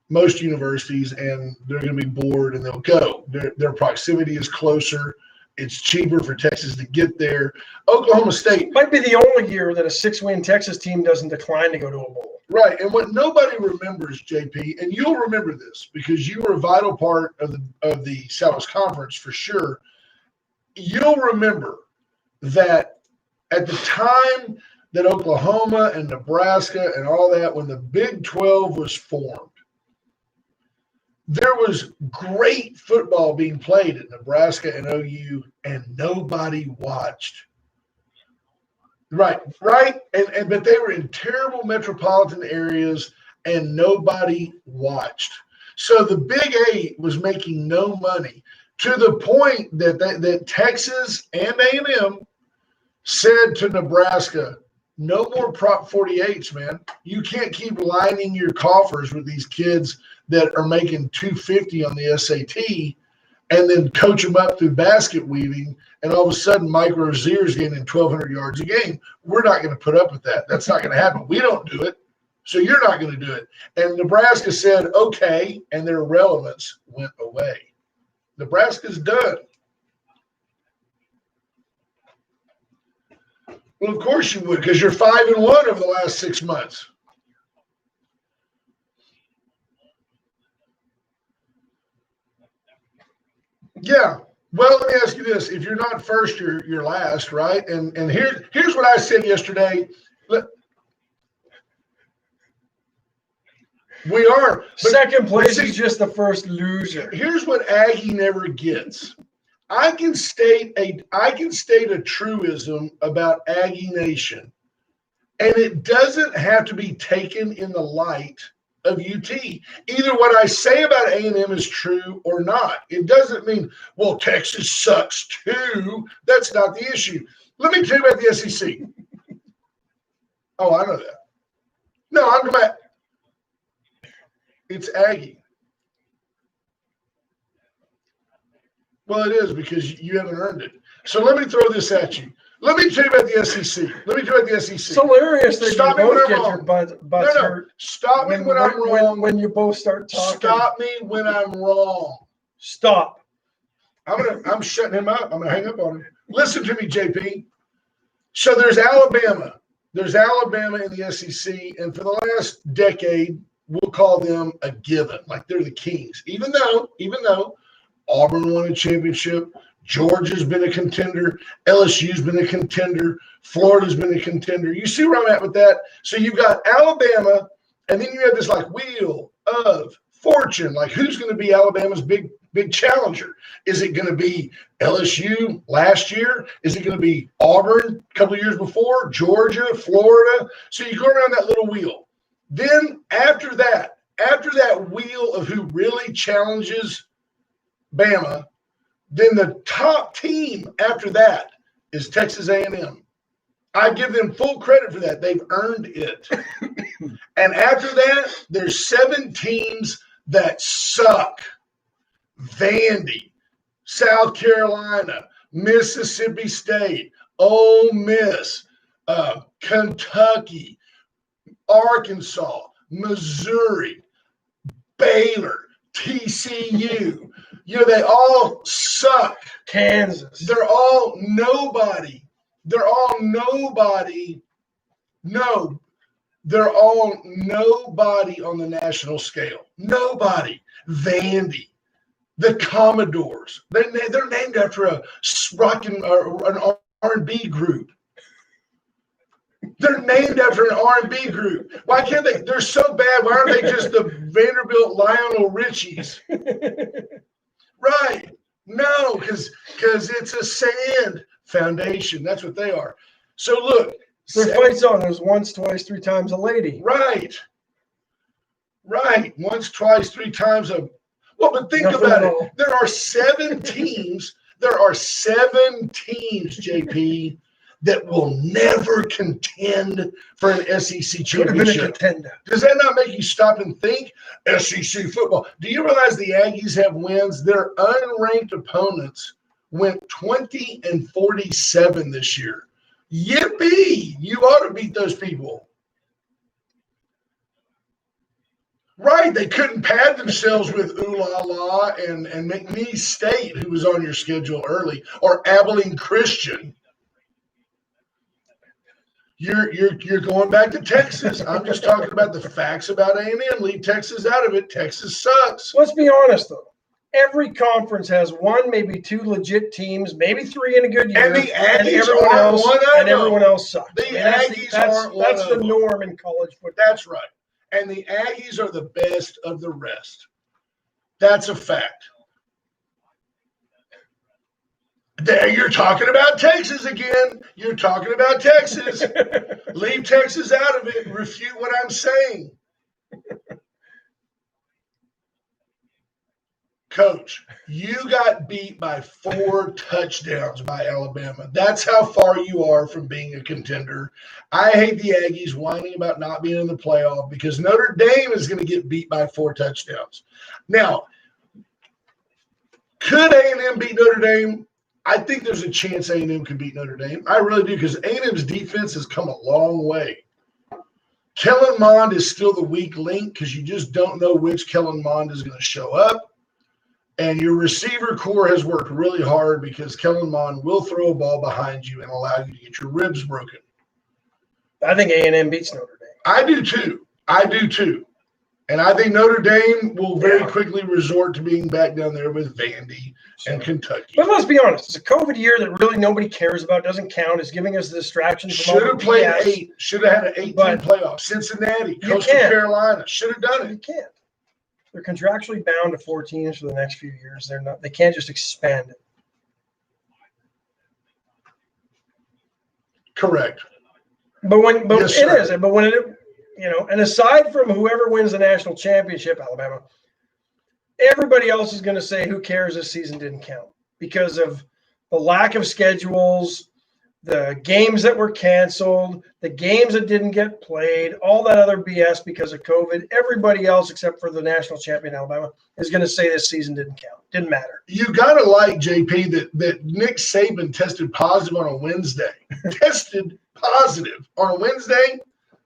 most universities, and they're going to be bored, and they'll go. Their proximity is closer. It's cheaper for Texas to get there. Oklahoma State might be the only year that a 6-win Texas team doesn't decline to go to a bowl. Right, and what nobody remembers, JP, and you'll remember this because you were a vital part of the Southwest Conference for sure. You'll remember that at the time that Oklahoma and Nebraska and all that, when the Big 12 was formed, there was great football being played at Nebraska and OU, and nobody watched. Right. But they were in terrible metropolitan areas, and nobody watched. So the Big 8 was making no money to the point that Texas and A&M said to Nebraska, no more Prop 48s, man. You can't keep lining your coffers with these kids that are making $250 on the SAT and then coach them up through basket weaving, and all of a sudden Mike Rozier's getting 1,200 yards a game. We're not going to put up with that. That's not going to happen. We don't do it, so you're not going to do it. And Nebraska said, okay, and their relevance went away. Nebraska's done. Well, of course you would, because you're 5-1 over the last 6 months. Yeah. Well, let me ask you this: if you're not first, you're last, right? And here's what I said yesterday. We are second place is just the first loser. Here's what Aggie never gets. I can state a truism about Aggie Nation, and it doesn't have to be taken in the light of UT. Either what I say about A&M is true or not. It doesn't mean, well, Texas sucks too. That's not the issue. Let me tell you about the SEC. Oh, I know that. No, I'm going back. It's Aggie. Well, it is because you haven't earned it. So let me throw this at you. Let me tell you about the SEC. Let me tell you about the SEC. It's hilarious that Stop you me when both I'm get wrong. your butts hurt. Stop me when I'm wrong. When you both start talking. Stop me when I'm wrong. Stop. I'm shutting him up. I'm gonna hang up on him. Listen to me, JP. So there's Alabama. There's Alabama in the SEC, and for the last decade, we'll call them a given. Like they're the kings. Even though Auburn won a championship, Georgia's been a contender, LSU's been a contender, Florida's been a contender. You see where I'm at with that? So you've got Alabama, and then you have this like wheel of fortune. Like who's going to be Alabama's big challenger? Is it going to be LSU last year? Is it going to be Auburn a couple of years before? Georgia, Florida? So you go around that little wheel. Then after that wheel of who really challenges Bama, then the top team after that is Texas A&M. I give them full credit for that. They've earned it. And after that, there's 7 teams that suck. Vandy, South Carolina, Mississippi State, Ole Miss, Kentucky, Arkansas, Missouri, Baylor, TCU. You know, they all suck. Kansas. They're all nobody. They're all nobody. No, they're all nobody on the national scale. Nobody. Vandy, the Commodores. They're named after a rockin' an R&B group. They're named after an R&B group. Why can't they? They're so bad. Why aren't they just the Vanderbilt Lionel Richies? Right. No, because it's a sand foundation. That's what they are. So look. Their fight song was once, twice, 3 times a lady. Right. Once, twice, 3 times a. Well, but think about it. There are 7 teams. There are 7 teams, JP, that will never contend for an SEC championship. Does that not make you stop and think? SEC football. Do you realize the Aggies have wins? Their unranked opponents went 20-47 this year. Yippee! You ought to beat those people. Right, they couldn't pad themselves with Ooh La La and McNeese State, who was on your schedule early, or Abilene Christian. You're going back to Texas. I'm just talking about the facts about A&M. Leave Texas out of it. Texas sucks. Let's be honest, though. Every conference has 1, maybe 2 legit teams, maybe 3 in a good year, and the Aggies aren't one of them. And everyone else sucks. The Aggies aren't one That's of the them. norm in college football. That's right. And the Aggies are the best of the rest. That's a fact. There, you're talking about Texas again. You're talking about Texas. Leave Texas out of it. Refute what I'm saying. Coach, you got beat by 4 touchdowns by Alabama. That's how far you are from being a contender. I hate the Aggies whining about not being in the playoff because Notre Dame is going to get beat by 4 touchdowns. Now, could A&M beat Notre Dame? I think there's a chance A&M could beat Notre Dame. I really do because A&M's defense has come a long way. Kellen Mond is still the weak link because you just don't know which Kellen Mond is going to show up. And your receiver core has worked really hard because Kellen Mond will throw a ball behind you and allow you to get your ribs broken. I think A&M beats Notre Dame. I do too. And I think Notre Dame will very quickly resort to being back down there with Vandy and Kentucky. But let's be honest, it's a COVID year that really nobody cares about, doesn't count, is giving us the distractions. Should have played 8. Should have had an 18 playoff. Cincinnati, Coastal Carolina. Should have done it. You can't. They're contractually bound to 4 teams for the next few years. They're not. They can't just expand it. Correct. But when and aside from whoever wins the national championship, Alabama, everybody else is going to say, who cares, this season didn't count because of the lack of schedules, the games that were canceled, the games that didn't get played, all that other BS because of COVID. Everybody else except for the national champion, Alabama, is going to say this season didn't count. Didn't matter. You got to like, JP, that Nick Saban tested positive on a Wednesday. Tested positive on a Wednesday,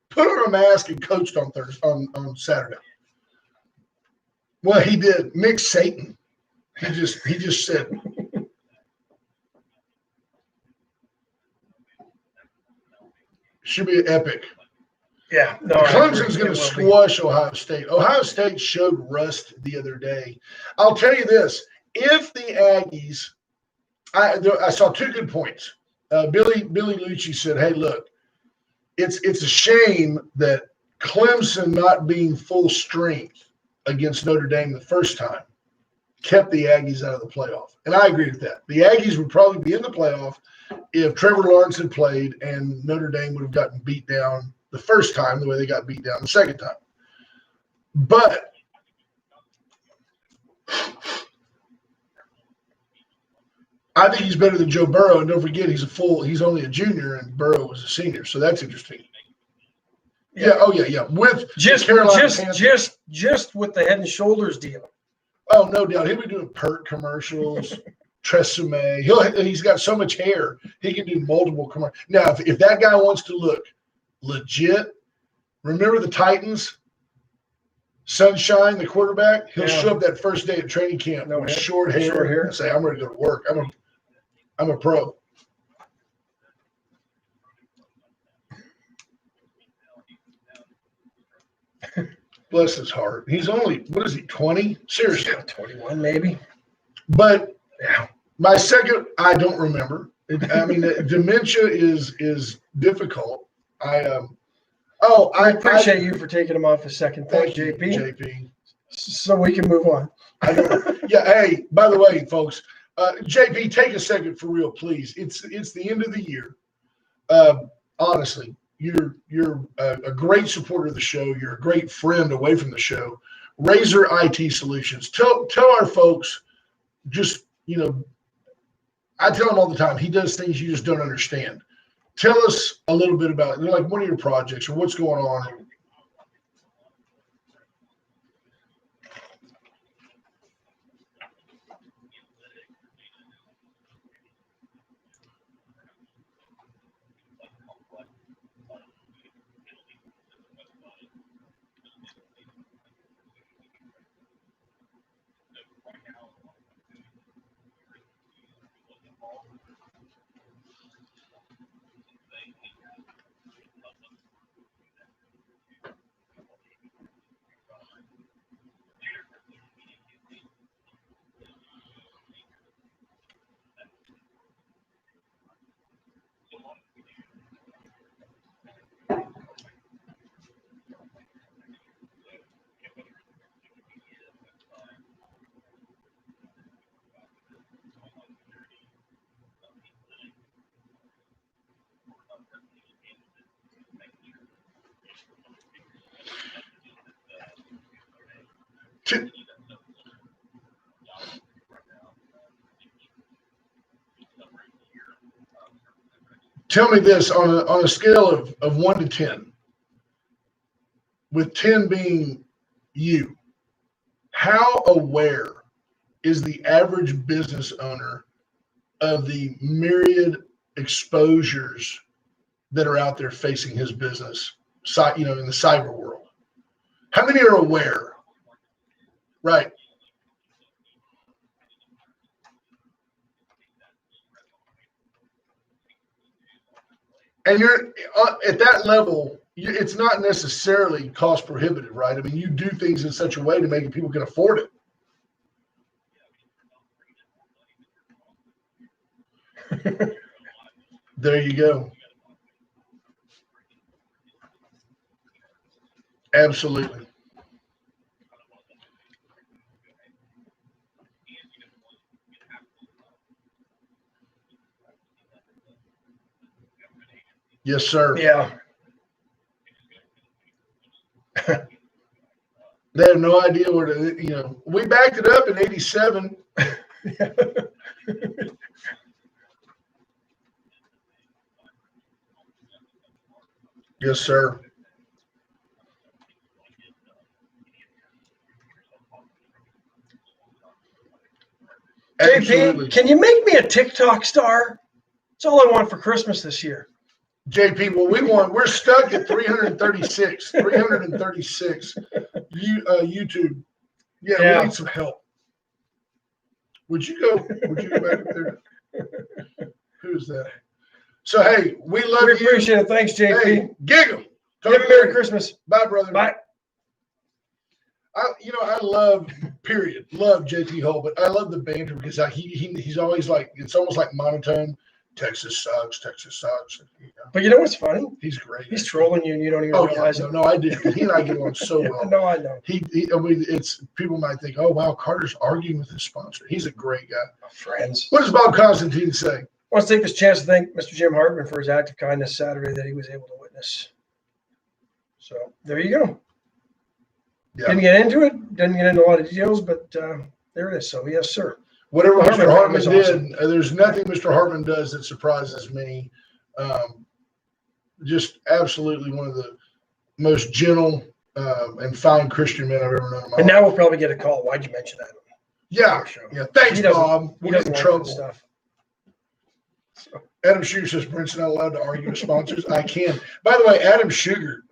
put on a mask and coached on Thursday, on Saturday. Well, he did. Nick Saban. He just said. Should be epic. Yeah. No. Clemson's going to squash Ohio State. Ohio State showed rust the other day. I'll tell you this: if the Aggies, I saw 2 good points. Billy Lucci said, "Hey, look, it's a shame that Clemson not being full strength against Notre Dame the first time kept the Aggies out of the playoff." And I agree with that. The Aggies would probably be in the playoff if Trevor Lawrence had played and Notre Dame would have gotten beat down the first time the way they got beat down the second time. But I think he's better than Joe Burrow, and don't forget he's only a junior and Burrow was a senior, so that's interesting. Yeah. With just with the Head and Shoulders deal. Oh, no doubt. He'll be doing Pert commercials, Tresemme. He's got so much hair, he can do multiple commercials. Now, if that guy wants to look legit, remember the Titans? Sunshine, the quarterback, he'll show up that first day at training camp with short hair and say, "I'm ready to go to work. I'm a pro." Bless his heart. He's only, what is he, 20? Seriously. 21 maybe. But my second, I don't remember. Dementia is difficult. I appreciate you for taking him off a second. Thank you, JP. So we can move on. Hey, by the way, folks, JP, take a second for real, please. It's the end of the year. Honestly, you're a great supporter of the show. You're a great friend away from the show. Razor IT Solutions. Tell our folks, just, I tell them all the time, he does things you just don't understand. Tell us a little bit about, like, one of your projects or what's going on. Tell me this on a scale of 1 to 10, with 10 being you, how aware is the average business owner of the myriad exposures that are out there facing his business, in the cyber world? How many are aware? Right. And you're at that level, it's not necessarily cost prohibitive, right? I mean, you do things in such a way to make it people can afford it. There you go. Absolutely. Yes, sir. Yeah. They have no idea where to, we backed it up in 87. Yes, sir. Absolutely. JP, can you make me a TikTok star? That's all I want for Christmas this year. JP, well, we're stuck at 336. 336. YouTube. Yeah, we need some help. Would you go back up there? Who's that? So, hey, we love you. We appreciate it. Thanks, JP. Hey, giggle. Have a Merry Christmas. Bye, brother. Bye. I love JP Hull, but I love the banter because he's always like, it's almost like monotone. Texas sucks. But you know what's funny? He's great. He's trolling you, and you don't even realize it. No, I did. He and I get along so well. No, I know. I mean, it's people might think, oh wow, Carter's arguing with his sponsor. He's a great guy. Friends. What does Bob Constantine say? I want to take this chance to thank Mr. Jim Hartman for his act of kindness Saturday that he was able to witness. So there you go. Yeah. Didn't get into it. Didn't get into a lot of details, but there it is. So yes, sir. Whatever Mr. Hartman did, awesome. There's nothing Mr. Hartman does that surprises me. Just absolutely one of the most gentle and fine Christian men I've ever known in my life. And now we'll probably get a call. Why'd you mention that? Yeah. Thanks, Bob. We'll get in trouble. Stuff. Adam Sugar says, Brinson not allowed to argue with sponsors. I can. By the way, Adam Sugar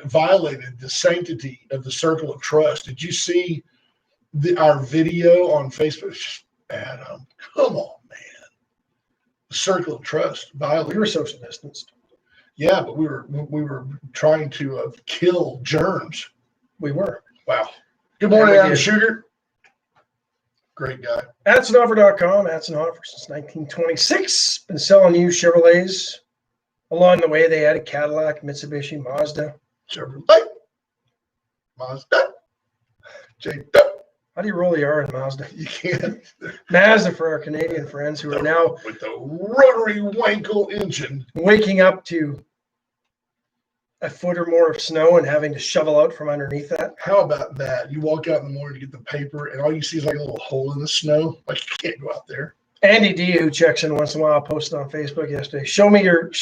violated the sanctity of the circle of trust. Did you see our video on Facebook? Adam, come on, man. The circle of trust violated. We were social distanced. Yeah, but we were trying to kill germs. We were. Wow. Good morning, Adam Sugar. Great guy. Atzenhofer.com. Atzenhofer since 1926. Been selling used Chevrolets. Along the way, they added Cadillac, Mitsubishi, Mazda. Chevrolet. Mazda. J-Duck. How do you roll the R in Mazda? You can't. Mazda for our Canadian friends who are now with the rotary Wankel engine waking up to a foot or more of snow and having to shovel out from underneath that. How about that? You walk out in the morning to get the paper, and all you see is like a little hole in the snow. Like you can't go out there. Andy D, who checks in once in a while, posted on Facebook yesterday. Show me your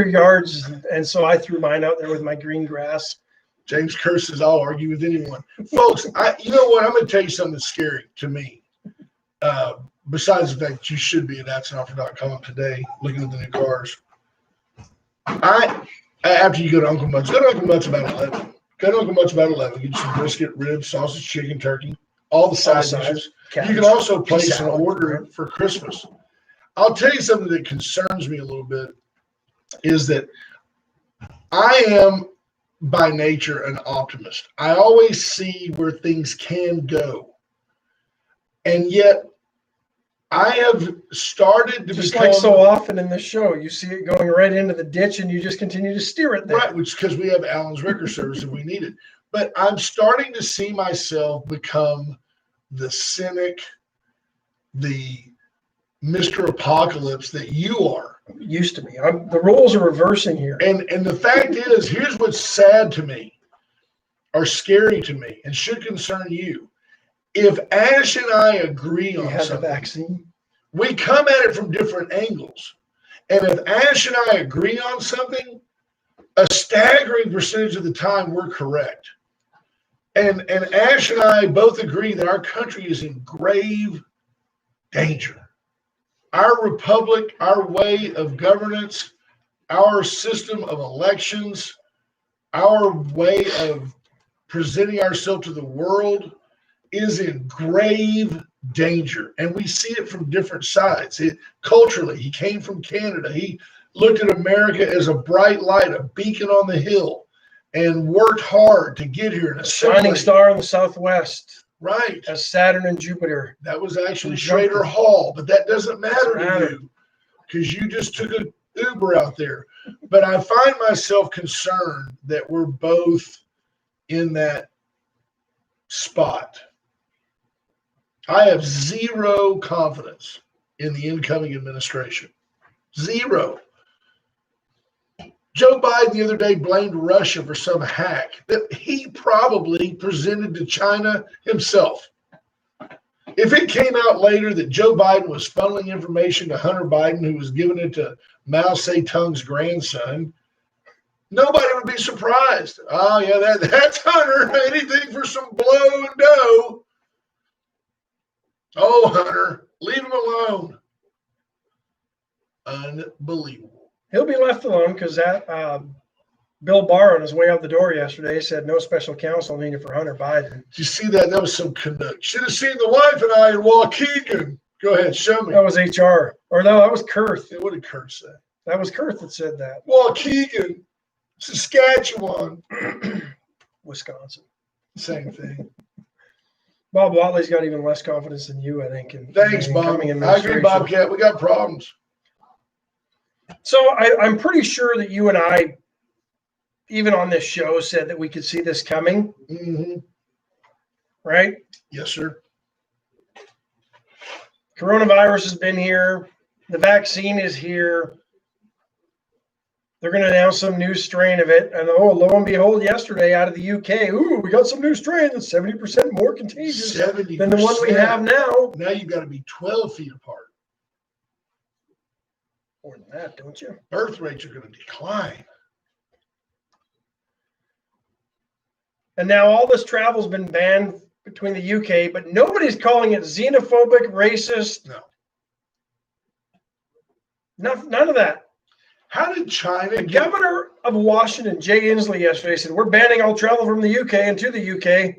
yards, and so I threw mine out there with my green grass. James Kerr says, I'll argue with anyone. Folks, you know what? I'm going to tell you something that's scary to me. Besides the fact that you should be at atzenhofer.com today looking at the new cars. After you go to Uncle Mutt's, go to Uncle Mutt's about 11. Go to Uncle Mutt's about 11. Get some brisket, ribs, sausage, chicken, turkey, all the side dishes. You can also place an order for Christmas. I'll tell you something that concerns me a little bit is that I am by nature an optimist. I always see where things can go. And yet I have started to just become, like so often in this show, you see it going right into the ditch and you just continue to steer it there. Right, which is because we have Allen's Wrecker Service if we need it. But I'm starting to see myself become the cynic, the Mr. Apocalypse that you are. Used to be. The roles are reversing here. And the fact is, here's what's sad to me, or scary to me, and should concern you. If Ash and I agree on something, the vaccine. We come at it from different angles. And if Ash and I agree on something, a staggering percentage of the time we're correct. And Ash and I both agree that our country is in grave danger. Our republic, our way of governance, our system of elections, our way of presenting ourselves to the world is in grave danger. And we see it from different sides. Culturally, he came from Canada. He looked at America as a bright light, a beacon on the hill, and worked hard to get here. A shining star in the southwest. Right. As Saturn and Jupiter. That was actually Schrader Hall, but that doesn't matter to you because you just took an Uber out there. But I find myself concerned that we're both in that spot. I have zero confidence in the incoming administration. Zero. Joe Biden the other day blamed Russia for some hack that he probably presented to China himself. If it came out later that Joe Biden was funneling information to Hunter Biden, who was giving it to Mao Zedong's grandson, nobody would be surprised. Oh, yeah, that's Hunter. Anything for some blow and dough. Oh, Hunter, leave him alone. Unbelievable. He'll be left alone because that Bill Barr on his way out the door yesterday said no special counsel needed for Hunter Biden. Did you see that? That was some Canuck. Should have seen the wife and I in Waukegan. Go ahead, show me. That was HR. Or no, that was Kurth. What did Kurt say? That was Kurth that said that. Waukegan, Saskatchewan. Wisconsin. Same thing. Bob Watley's got even less confidence than you, I think. Thanks, Bob. I agree, Bobcat. We got problems. So I'm pretty sure that you and I, even on this show, said that we could see this coming. Mm-hmm. Right? Yes, sir. Coronavirus has been here. The vaccine is here. They're going to announce some new strain of it. And lo and behold, yesterday out of the UK, we got some new strain that's 70% more contagious 70%. Than the one we have now. Now you've got to be 12 feet apart. More than that, don't you? Birth rates are going to decline. And now all this travel's been banned between the UK, but nobody's calling it xenophobic, racist. No. None of that. How did China? The governor of Washington, Jay Inslee, yesterday said, we're banning all travel from the UK and to the UK.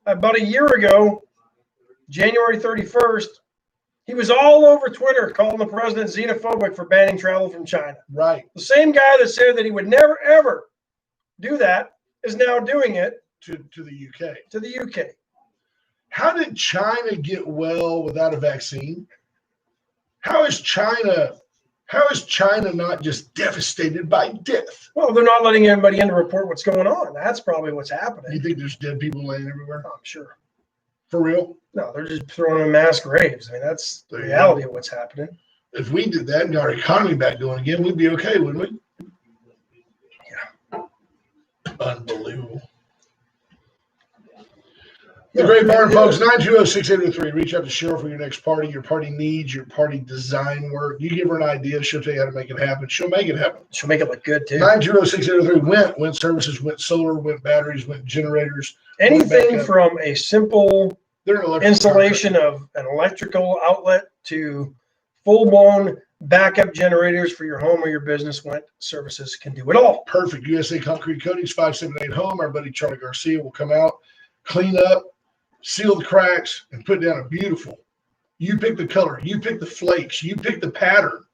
About a year ago, January 31st, he was all over Twitter calling the president xenophobic for banning travel from China. Right. The same guy that said that he would never, ever do that is now doing it to the UK. To the UK. How did China get well without a vaccine? How is China not just devastated by death? Well, they're not letting anybody in to report what's going on. That's probably what's happening. You think there's dead people laying everywhere? I'm sure. For real? No, they're just throwing them in mass graves. I mean, that's the reality of what's happening. If we did that and got our economy back going again, we'd be okay, wouldn't we? Yeah. Unbelievable. The Great Barn, folks, 920-6803. Reach out to Cheryl for your next party, your party needs, your party design work. You give her an idea, she'll tell you how to make it happen. She'll make it happen. She'll make it look good, too. 920-6803. Went services, went solar, went batteries, went generators. Anything from a simple installation contract of an electrical outlet to full-blown backup generators for your home or your business. Went services can do it all. Perfect. USA Concrete Coatings, 578 Home. Our buddy Charlie Garcia will come out, clean up, seal the cracks, and put down a beautiful. You pick the color, you pick the flakes, you pick the pattern.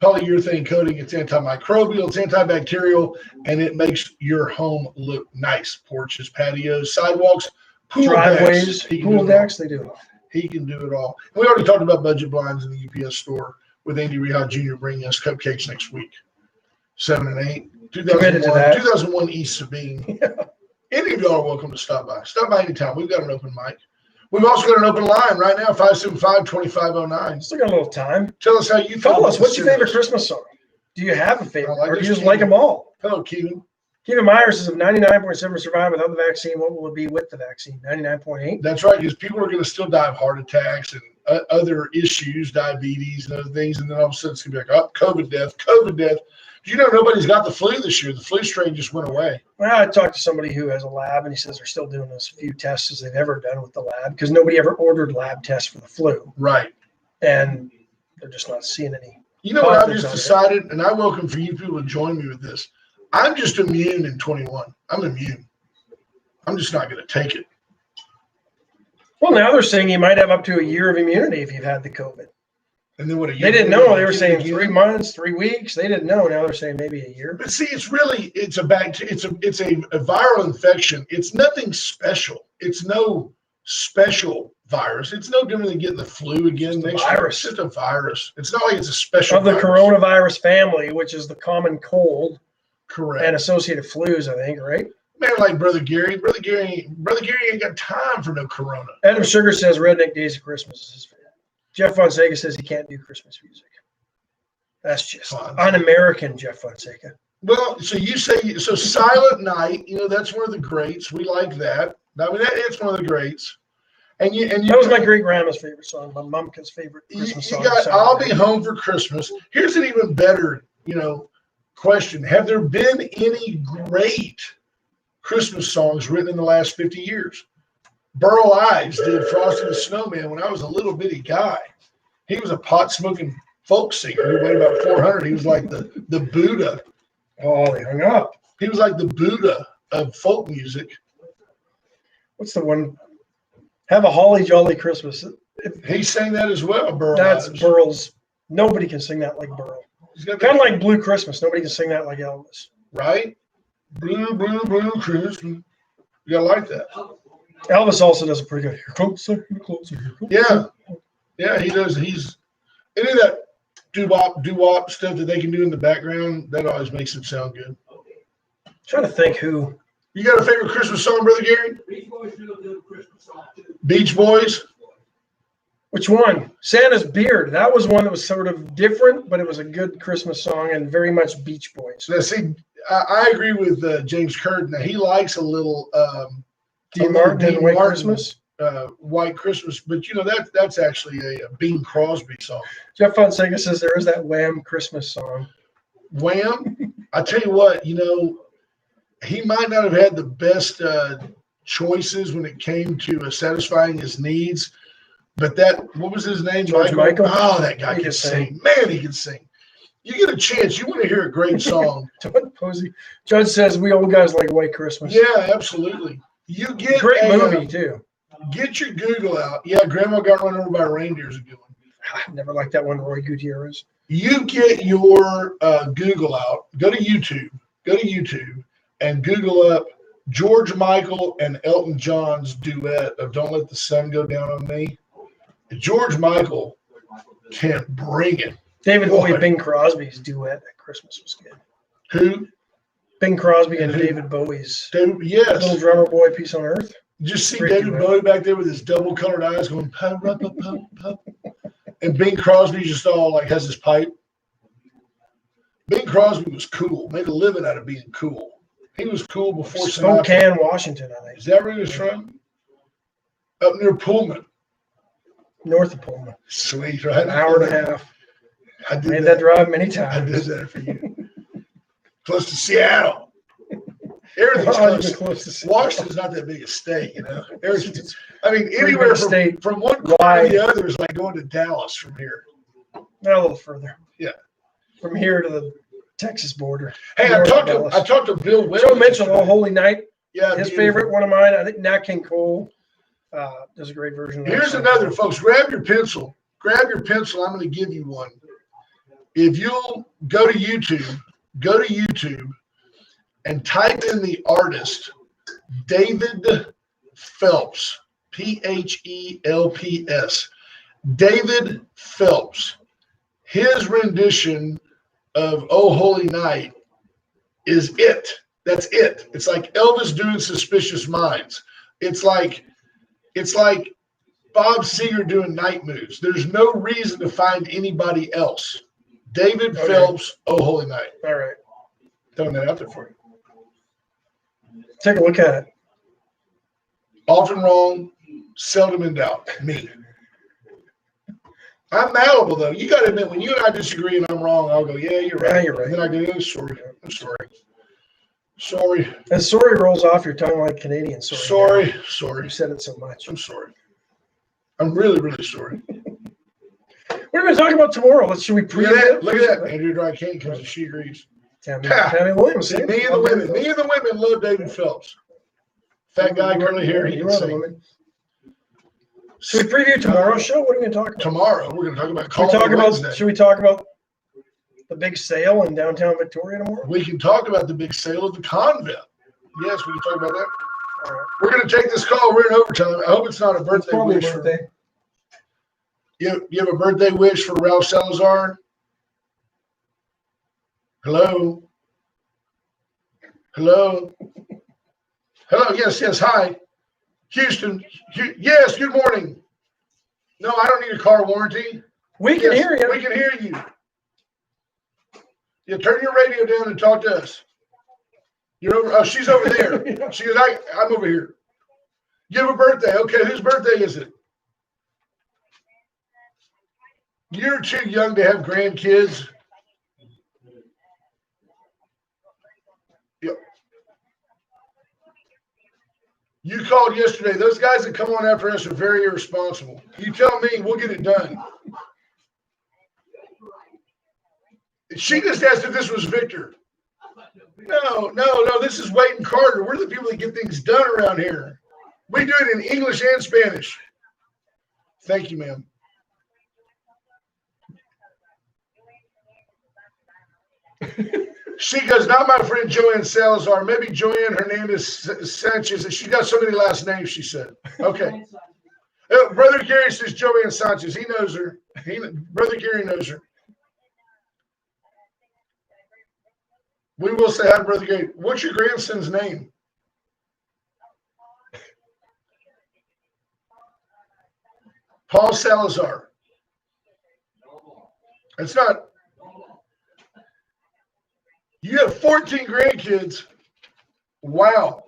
Polyurethane coating, it's antimicrobial, it's antibacterial, and it makes your home look nice. Porches, patios, sidewalks, pool driveways, decks. Pool decks, they do. He can do it all. And we already talked about budget blinds in the UPS store with Andy Rehad Jr. bringing us cupcakes next week. 7 and 8. 2001 East Sabine. Any of y'all are welcome to stop by. Stop by anytime. We've got an open mic. We've also got an open line right now, 575-2509. Still got a little time. Tell us how you feel. Call us. What's your favorite Christmas song? Do you have a favorite? Or do you just Kevin. like them all? Hello, Kevin. Kevin Myers says, if 99.7 survive without the vaccine, what will it be with the vaccine? 99.8? That's right, because people are going to still die of heart attacks and other issues, diabetes and other things. And then all of a sudden it's going to be like, oh, COVID death. You know, nobody's got the flu this year. The flu strain just went away. Well, I talked to somebody who has a lab, and he says they're still doing as few tests as they've ever done with the lab because nobody ever ordered lab tests for the flu. Right. And they're just not seeing any. You know what I've just decided, and I welcome for you people to join me with this. I'm just immune in 21. I'm immune. I'm just not going to take it. Well, now they're saying you might have up to a year of immunity if you've had the COVID. And then what? They didn't know. They were saying 3 months, 3 weeks. They didn't know. Now they're saying maybe a year. But see, it's a viral infection. It's nothing special. It's no special virus. It's no different than getting the flu again next year. It's just a virus. It's not like it's a special of the virus. Coronavirus family, which is the common cold. Correct. And associated flus, I think, right? Man, like Brother Gary ain't got time for no corona. Adam Sugar says Redneck Days of Christmas is his favorite. Jeff Fonseca says he can't do Christmas music. That's just un-American, Jeff Fonseca. Well, so you say, so Silent Night, that's one of the greats. We like that. I mean, it's one of the greats. And that was my great grandma's favorite song, my mom's favorite Christmas song. You got I'll Be Home for Christmas. Here's an even better, question. Have there been any great Christmas songs written in the last 50 years? Burl Ives did Frosty the Snowman when I was a little bitty guy. He was a pot-smoking folk singer who weighed about 400. He was like the Buddha. Oh, he hung up. He was like the Buddha of folk music. What's the one? Have a Holly Jolly Christmas. He sang that as well, Burl. That's Ives. Burl's. Nobody can sing that like Burl. Kind of like Blue Christmas. Nobody can sing that like Elvis. Right? Blue Christmas. You gotta like that. Elvis also does a pretty good. Here comes Santa Claus. Yeah, he does. He's any of that doo-wop stuff that they can do in the background. That always makes him sound good. I'm trying to think who. You got a favorite Christmas song, Brother Gary? Beach Boys do a Christmas song too. Beach Boys. Which one? Santa's Beard. That was one that was sort of different, but it was a good Christmas song and very much Beach Boys. Now, see, I agree with James Curtin. Now, he likes a little Dean Martin and White Christmas. White Christmas, but that's actually a Bing Crosby song. Jeff Fonseca says there is that Wham Christmas song. Wham? I tell you what, he might not have had the best choices when it came to satisfying his needs, but what was his name? George Michael. Oh, that guy can sing. Man, he can sing. You get a chance, you want to hear a great song. Judge says we old guys like White Christmas. Yeah, absolutely. You get great movie too. Get your Google out. Yeah, Grandma got run over by reindeers. A good one. I never liked that one, Roy Gutierrez. You get your Google out. Go to YouTube. And Google up George Michael and Elton John's duet of "Don't Let the Sun Go Down on Me." George Michael can bring it. David Bowie, Bing Crosby's duet at Christmas was good. Who? Bing Crosby and David Bowie's. Yes. Little Drummer Boy, Peace on Earth. Just see David Bowie back there with his double-colored eyes going, pop, pop, pop, pop. And Bing Crosby just all like has his pipe. Bing Crosby was cool. Made a living out of being cool. He was cool before Spokane, Washington, I think. Is that where he was from? Up near Pullman. North of Pullman. Sweet, right? An hour and a half. I did made that drive many times. I did that for you. Close to Seattle. Everything's close to Seattle. Washington's not that big a state, Everything's, anywhere from one corner to the other is like going to Dallas from here. Not a little further. Yeah. From here to the Texas border. Hey, I talked to Bill Willis. Joe Mitchell, Oh Holy Night. Yeah. His favorite, one of mine. I think Nat King Cole does a great version of that. Here's another, folks. Grab your pencil. I'm going to give you one. If you'll go to YouTube and type in the artist David Phelps, Phelps. David Phelps. His rendition of "Oh Holy Night" is it. That's it. It's like Elvis doing "Suspicious Minds." It's like Bob Seger doing "Night Moves." There's no reason to find anybody else. David Phelps, "Oh Holy Night." All right. Throwing that out there for you. Take a look at it. Often wrong, seldom in doubt. Me. I'm malleable, though. You got to admit, when you and I disagree and I'm wrong, I'll go, yeah, you're right. Yeah, you're right. And then I go, I'm sorry. And sorry rolls off your tongue like Canadian sorry. Sorry. You said it so much. I'm sorry. I'm really, really sorry. What are we going to talk about tomorrow? Should we preview it? Look at that. Andrew Dry King comes to She Agrees. Tammy Williams. See, me and the women love David Phelps. Fat guy, curly hair, he can sing. Should we preview tomorrow's show? What are we going to talk about? Tomorrow, we're going to talk about Should we Call talk about? Wednesday. Should we talk about the big sale in downtown Victoria tomorrow? We can talk about the big sale of the Convent. Yes, we can talk about that. All right. We're going to take this call. We're in overtime. I hope it's not a It's birthday probably a wish. birthday. You have a birthday wish for Ralph Salazar? Hello? Hello? Hello? Yes. Hi. Houston. Yes, good morning. No, I don't need a car warranty. We can Yes, hear you. We can hear you. Yeah, turn your radio down and talk to us. You're over. Oh, she's over there. She goes, I'm over here. You have a birthday. Okay, whose birthday is it? You're too young to have grandkids. Yep. You called yesterday. Those guys that come on after us are very irresponsible. You tell me, we'll get it done. She just asked if this was Victor. No, this is Wade and Carter. We're the people that get things done around here. We do it in English and Spanish. Thank you, ma'am. She goes, not my friend Joanne Salazar. Maybe Joanne Hernandez Sanchez. She's got so many last names, she said. Okay. Brother Gary says Joanne Sanchez. He knows her. Brother Gary knows her. We will say hi to Brother Gary. What's your grandson's name? Paul Salazar. It's not. You have 14 grandkids. Wow.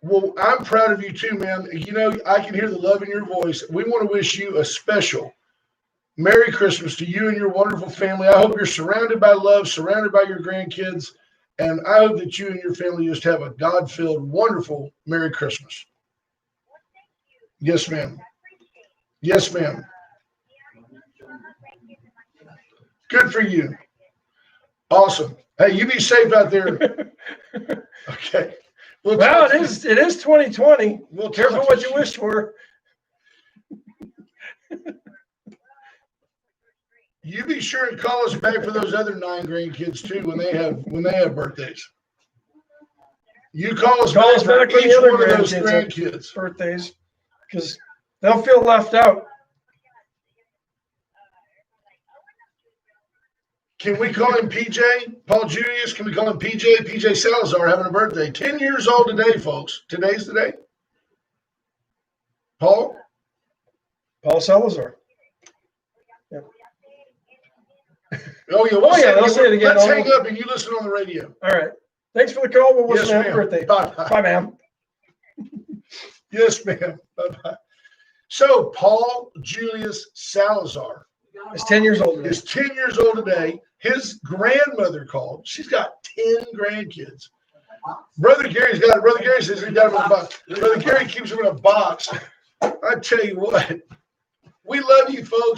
Well, I'm proud of you too, man. You know, I can hear the love in your voice. We want to wish you a special Merry Christmas to you and your wonderful family. I hope you're surrounded by love, surrounded by your grandkids, and I hope that you and your family just have a God-filled, wonderful Merry Christmas. Yes, ma'am. Yes, ma'am. Good for you. Awesome. Hey, you be safe out there. Okay. Well, it is 2020. We'll Careful what you wish for. You be sure and call us back for those other 9 grandkids too when they have birthdays. You call us back for when each the other one of those grandkids have grandkids. birthdays, because they'll feel left out. Can we call him PJ? Paul Julius? Can we call him PJ? PJ Salazar having a birthday. 10 years old today, folks. Today's the day. Paul Salazar. Oh, yeah. They'll say it again. Let's hang up and you listen on the radio. All right. Thanks for the call. We'll wish Yes, you happy ma'am. birthday. Bye-bye. Bye, ma'am. Yes, ma'am. Bye-bye. So, Paul Julius Salazar He's 10 years old today. is 10 years old today. His grandmother called. She's got 10 grandkids. Brother Gary says he got him in a box. Brother Gary keeps him in a box. I tell you what, we love you, folks.